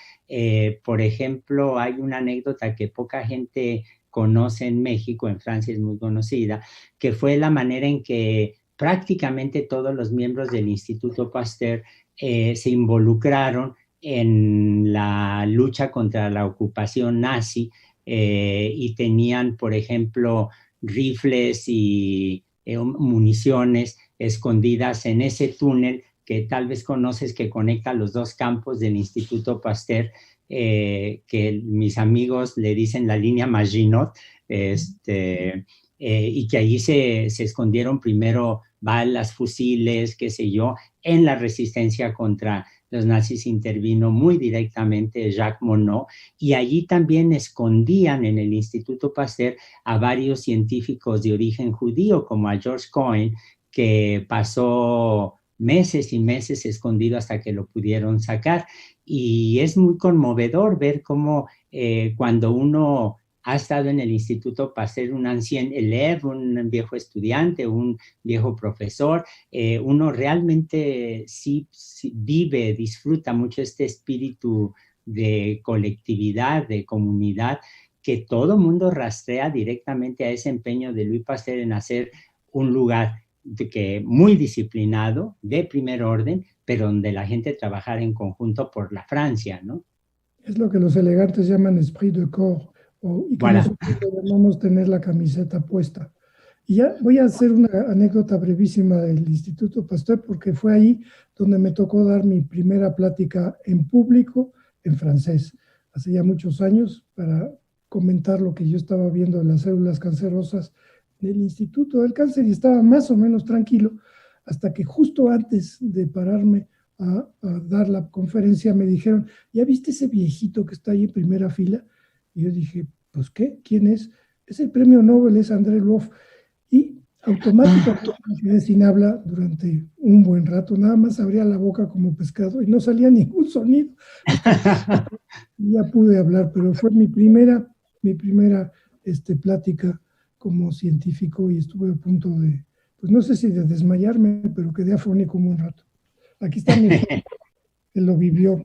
Por ejemplo, hay una anécdota que poca gente conoce en México, en Francia es muy conocida, que fue la manera en que prácticamente todos los miembros del Instituto Pasteur se involucraron en la lucha contra la ocupación nazi y tenían, por ejemplo, rifles y municiones escondidas en ese túnel que tal vez conoces, que conecta los dos campos del Instituto Pasteur, que mis amigos le dicen la línea Maginot, y que allí se escondieron primero balas, fusiles, qué sé yo, en la resistencia contra los nazis intervino muy directamente Jacques Monod, y allí también escondían en el Instituto Pasteur a varios científicos de origen judío, como a George Cohen, que pasó meses y meses escondido hasta que lo pudieron sacar. Y es muy conmovedor ver cómo cuando uno ha estado en el Instituto Pasteur, un ancien élève, un viejo estudiante, un viejo profesor, uno realmente sí vive, disfruta mucho este espíritu de colectividad, de comunidad, que todo mundo rastrea directamente a ese empeño de Louis Pasteur en hacer un lugar muy disciplinado, de primer orden, pero donde la gente trabajara en conjunto por la Francia, ¿no? Es lo que los elegantes llaman esprit de corps, y que Voilà. nosotros debemos tener la camiseta puesta. Y ya voy a hacer una anécdota brevísima del Instituto Pasteur, porque fue ahí donde me tocó dar mi primera plática en público en francés, hace ya muchos años, para comentar lo que yo estaba viendo de las células cancerosas del Instituto del Cáncer, y estaba más o menos tranquilo, hasta que justo antes de pararme a dar la conferencia me dijeron, ¿ya viste ese viejito que está ahí en primera fila? Y yo dije, pues ¿qué? ¿Quién es? Es el premio Nobel, es André Lwoff. Y automáticamente me quedé sin habla durante un buen rato, nada más abría la boca como pescado y no salía ningún sonido. Ya pude hablar, pero fue mi primera plática como científico, y estuve a punto de, pues no sé si de desmayarme, pero quedé afónico un rato. Aquí está mi que lo vivió.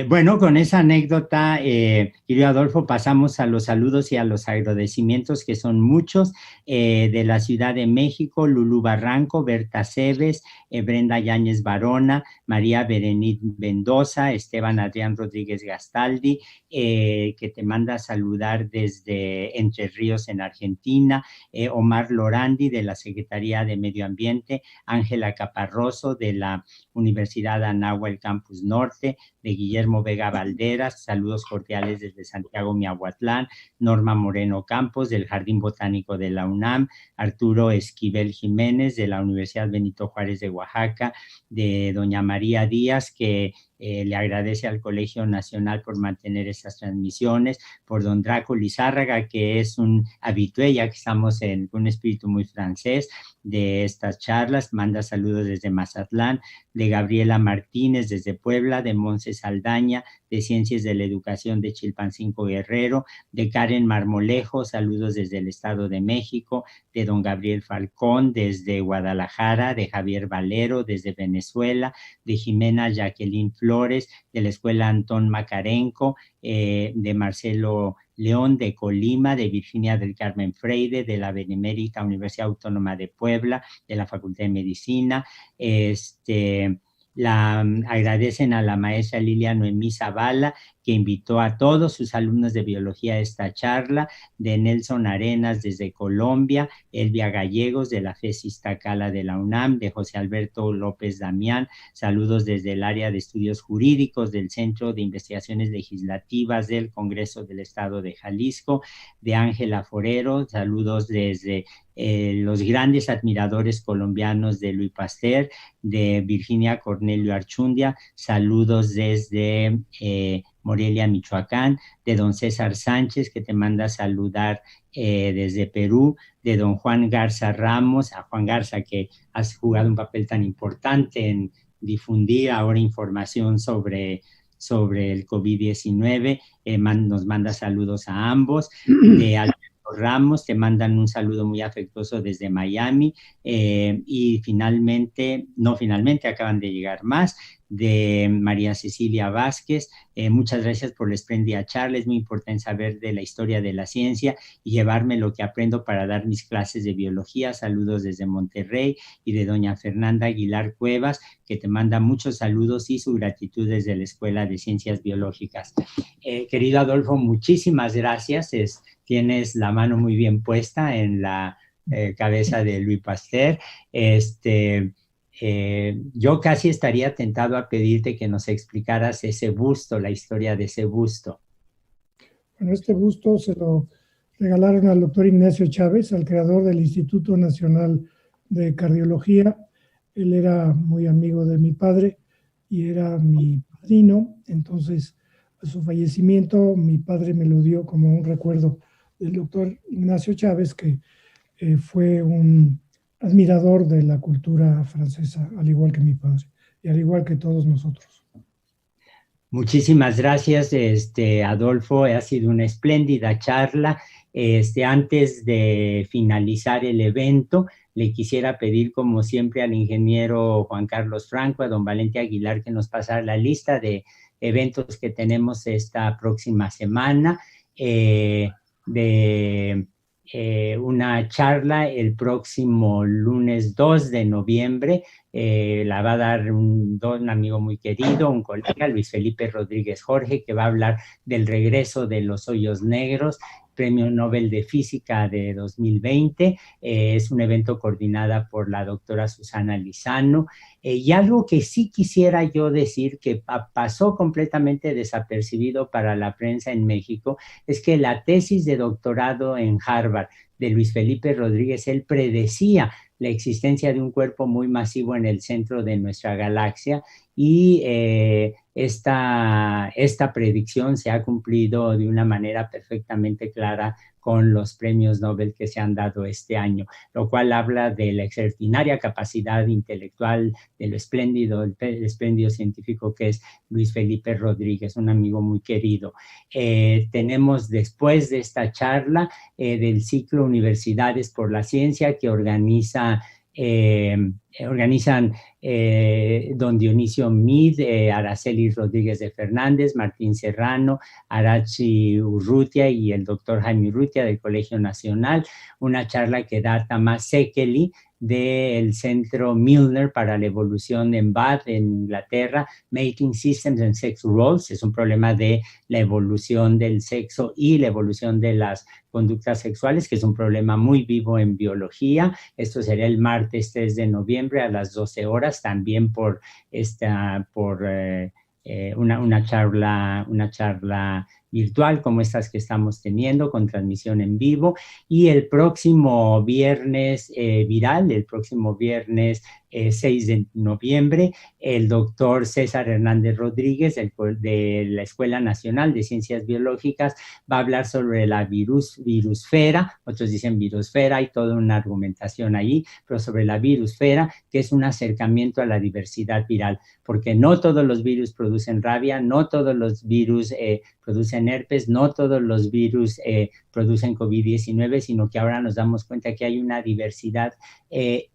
Bueno, con esa anécdota, querido Adolfo, pasamos a los saludos y a los agradecimientos, que son muchos, de la Ciudad de México: Lulú Barranco, Berta Cebes, Brenda Yáñez Barona, María Berenice Mendoza, Esteban Adrián Rodríguez Gastaldi, que te manda a saludar desde Entre Ríos en Argentina, Omar Lorandi de la Secretaría de Medio Ambiente, Ángela Caparroso de la Universidad Anáhuac Campus Norte, de Guillermo Vega Valderas, saludos cordiales desde Santiago Miahuatlán, Norma Moreno Campos del Jardín Botánico de la UNAM, Arturo Esquivel Jiménez de la Universidad Benito Juárez de Oaxaca, de doña María Díaz, que le agradece al Colegio Nacional por mantener estas transmisiones, por don Draco Lizárraga, que es un habitué, ya que estamos en un espíritu muy francés de estas charlas, manda saludos desde Mazatlán, de Gabriela Martínez desde Puebla, de Monse Saldaña, de Ciencias de la Educación de Chilpancingo Guerrero, de Karen Marmolejo, saludos desde el Estado de México, de don Gabriel Falcón desde Guadalajara, de Javier Valero desde Venezuela, de Jimena Jacqueline Flores de la Escuela Antón Macarenco, de Marcelo León de Colima, de Virginia del Carmen Freire, de la Benemérita Universidad Autónoma de Puebla, de la Facultad de Medicina. Agradecen a la maestra Lilia Noemí Zavala, que invitó a todos sus alumnos de biología a esta charla, de Nelson Arenas desde Colombia, Elvia Gallegos de la FES Iztacala de la UNAM, de José Alberto López Damián, saludos desde el área de estudios jurídicos del Centro de Investigaciones Legislativas del Congreso del Estado de Jalisco, de Ángela Forero, saludos desde los grandes admiradores colombianos de Louis Pasteur, de Virginia Cornelio Archundia, saludos desde Morelia, Michoacán, de don César Sánchez, que te manda a saludar desde Perú, de don Juan Garza Ramos, a Juan Garza, que has jugado un papel tan importante en difundir ahora información sobre el COVID-19, nos manda saludos a ambos, de Alberto Ramos, te mandan un saludo muy afectuoso desde Miami, y finalmente, acaban de llegar más, de María Cecilia Vázquez, muchas gracias por la espléndida charla, es muy importante saber de la historia de la ciencia y llevarme lo que aprendo para dar mis clases de biología, saludos desde Monterrey, y de doña Fernanda Aguilar Cuevas, que te manda muchos saludos y su gratitud desde la Escuela de Ciencias Biológicas. Querido Adolfo, muchísimas gracias, tienes la mano muy bien puesta en la cabeza de Louis Pasteur. Yo casi estaría tentado a pedirte que nos explicaras ese busto, la historia de ese busto. Bueno, este busto se lo regalaron al doctor Ignacio Chávez, al creador del Instituto Nacional de Cardiología. Él era muy amigo de mi padre y era mi padrino. Entonces, a su fallecimiento, mi padre me lo dio como un recuerdo del doctor Ignacio Chávez, que fue un admirador de la cultura francesa, al igual que mi padre, y al igual que todos nosotros. Muchísimas gracias, Adolfo, ha sido una espléndida charla. Antes de finalizar el evento, le quisiera pedir, como siempre, al ingeniero Juan Carlos Franco, a don Valente Aguilar, que nos pasara la lista de eventos que tenemos esta próxima semana, una charla el próximo lunes 2 de noviembre, la va a dar un amigo muy querido, un colega, Luis Felipe Rodríguez Jorge, que va a hablar del regreso de los hoyos negros, Premio Nobel de Física de 2020. Es un evento coordinado por la doctora Susana Lizano. Y algo que sí quisiera yo decir, que pasó completamente desapercibido para la prensa en México, es que la tesis de doctorado en Harvard de Luis Felipe Rodríguez, él predecía la existencia de un cuerpo muy masivo en el centro de nuestra galaxia, y esta predicción se ha cumplido de una manera perfectamente clara con los premios Nobel que se han dado este año, lo cual habla de la extraordinaria capacidad intelectual, de lo espléndido, el espléndido científico que es Luis Felipe Rodríguez, un amigo muy querido. Tenemos, después de esta charla del ciclo Universidades por la Ciencia, que organiza organizan don Dionisio Mid, Araceli Rodríguez de Fernández, Martín Serrano, Arachi Urrutia y el doctor Jaime Urrutia del Colegio Nacional, una charla que da Tamás Sekeli del Centro Milner para la Evolución en Bath, en Inglaterra, Mating Systems and Sex Roles. Es un problema de la evolución del sexo y la evolución de las conductas sexuales, que es un problema muy vivo en biología. Esto será el martes 3 de noviembre a las 12 horas, también por una charla virtual como estas que estamos teniendo, con transmisión en vivo. Y el próximo viernes el próximo viernes 6 de noviembre, el doctor César Hernández Rodríguez de la Escuela Nacional de Ciencias Biológicas va a hablar sobre la virusfera, otros dicen virusfera, hay toda una argumentación ahí, pero sobre la virusfera, que es un acercamiento a la diversidad viral, porque no todos los virus producen rabia, no todos los virus producen herpes, no todos los virus producen COVID-19, sino que ahora nos damos cuenta que hay una diversidad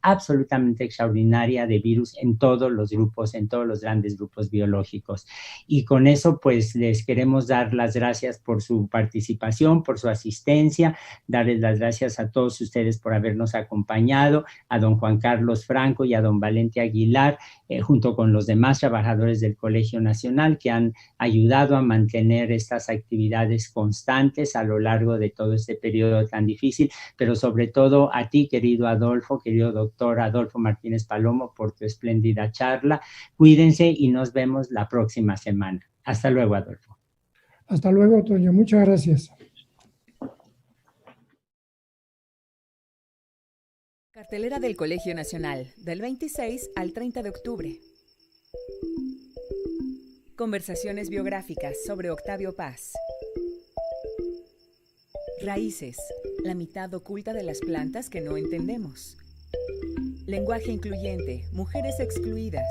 absolutamente extraordinaria de virus en todos los grupos, en todos los grandes grupos biológicos. Y con eso, pues, les queremos dar las gracias por su participación, por su asistencia, darles las gracias a todos ustedes por habernos acompañado, a don Juan Carlos Franco y a don Valente Aguilar, junto con los demás trabajadores del Colegio Nacional que han ayudado a mantener estas actividades constantes a lo largo de todo este periodo tan difícil, pero sobre todo a ti, querido Adolfo, querido doctor Adolfo Martínez Palomo, por tu espléndida charla. Cuídense y nos vemos la próxima semana. Hasta luego, Adolfo. Hasta luego, Toño. Muchas gracias. Cartelera del Colegio Nacional, del 26 al 30 de octubre. Conversaciones biográficas sobre Octavio Paz. Raíces, la mitad oculta de las plantas que no entendemos. Lenguaje incluyente, mujeres excluidas.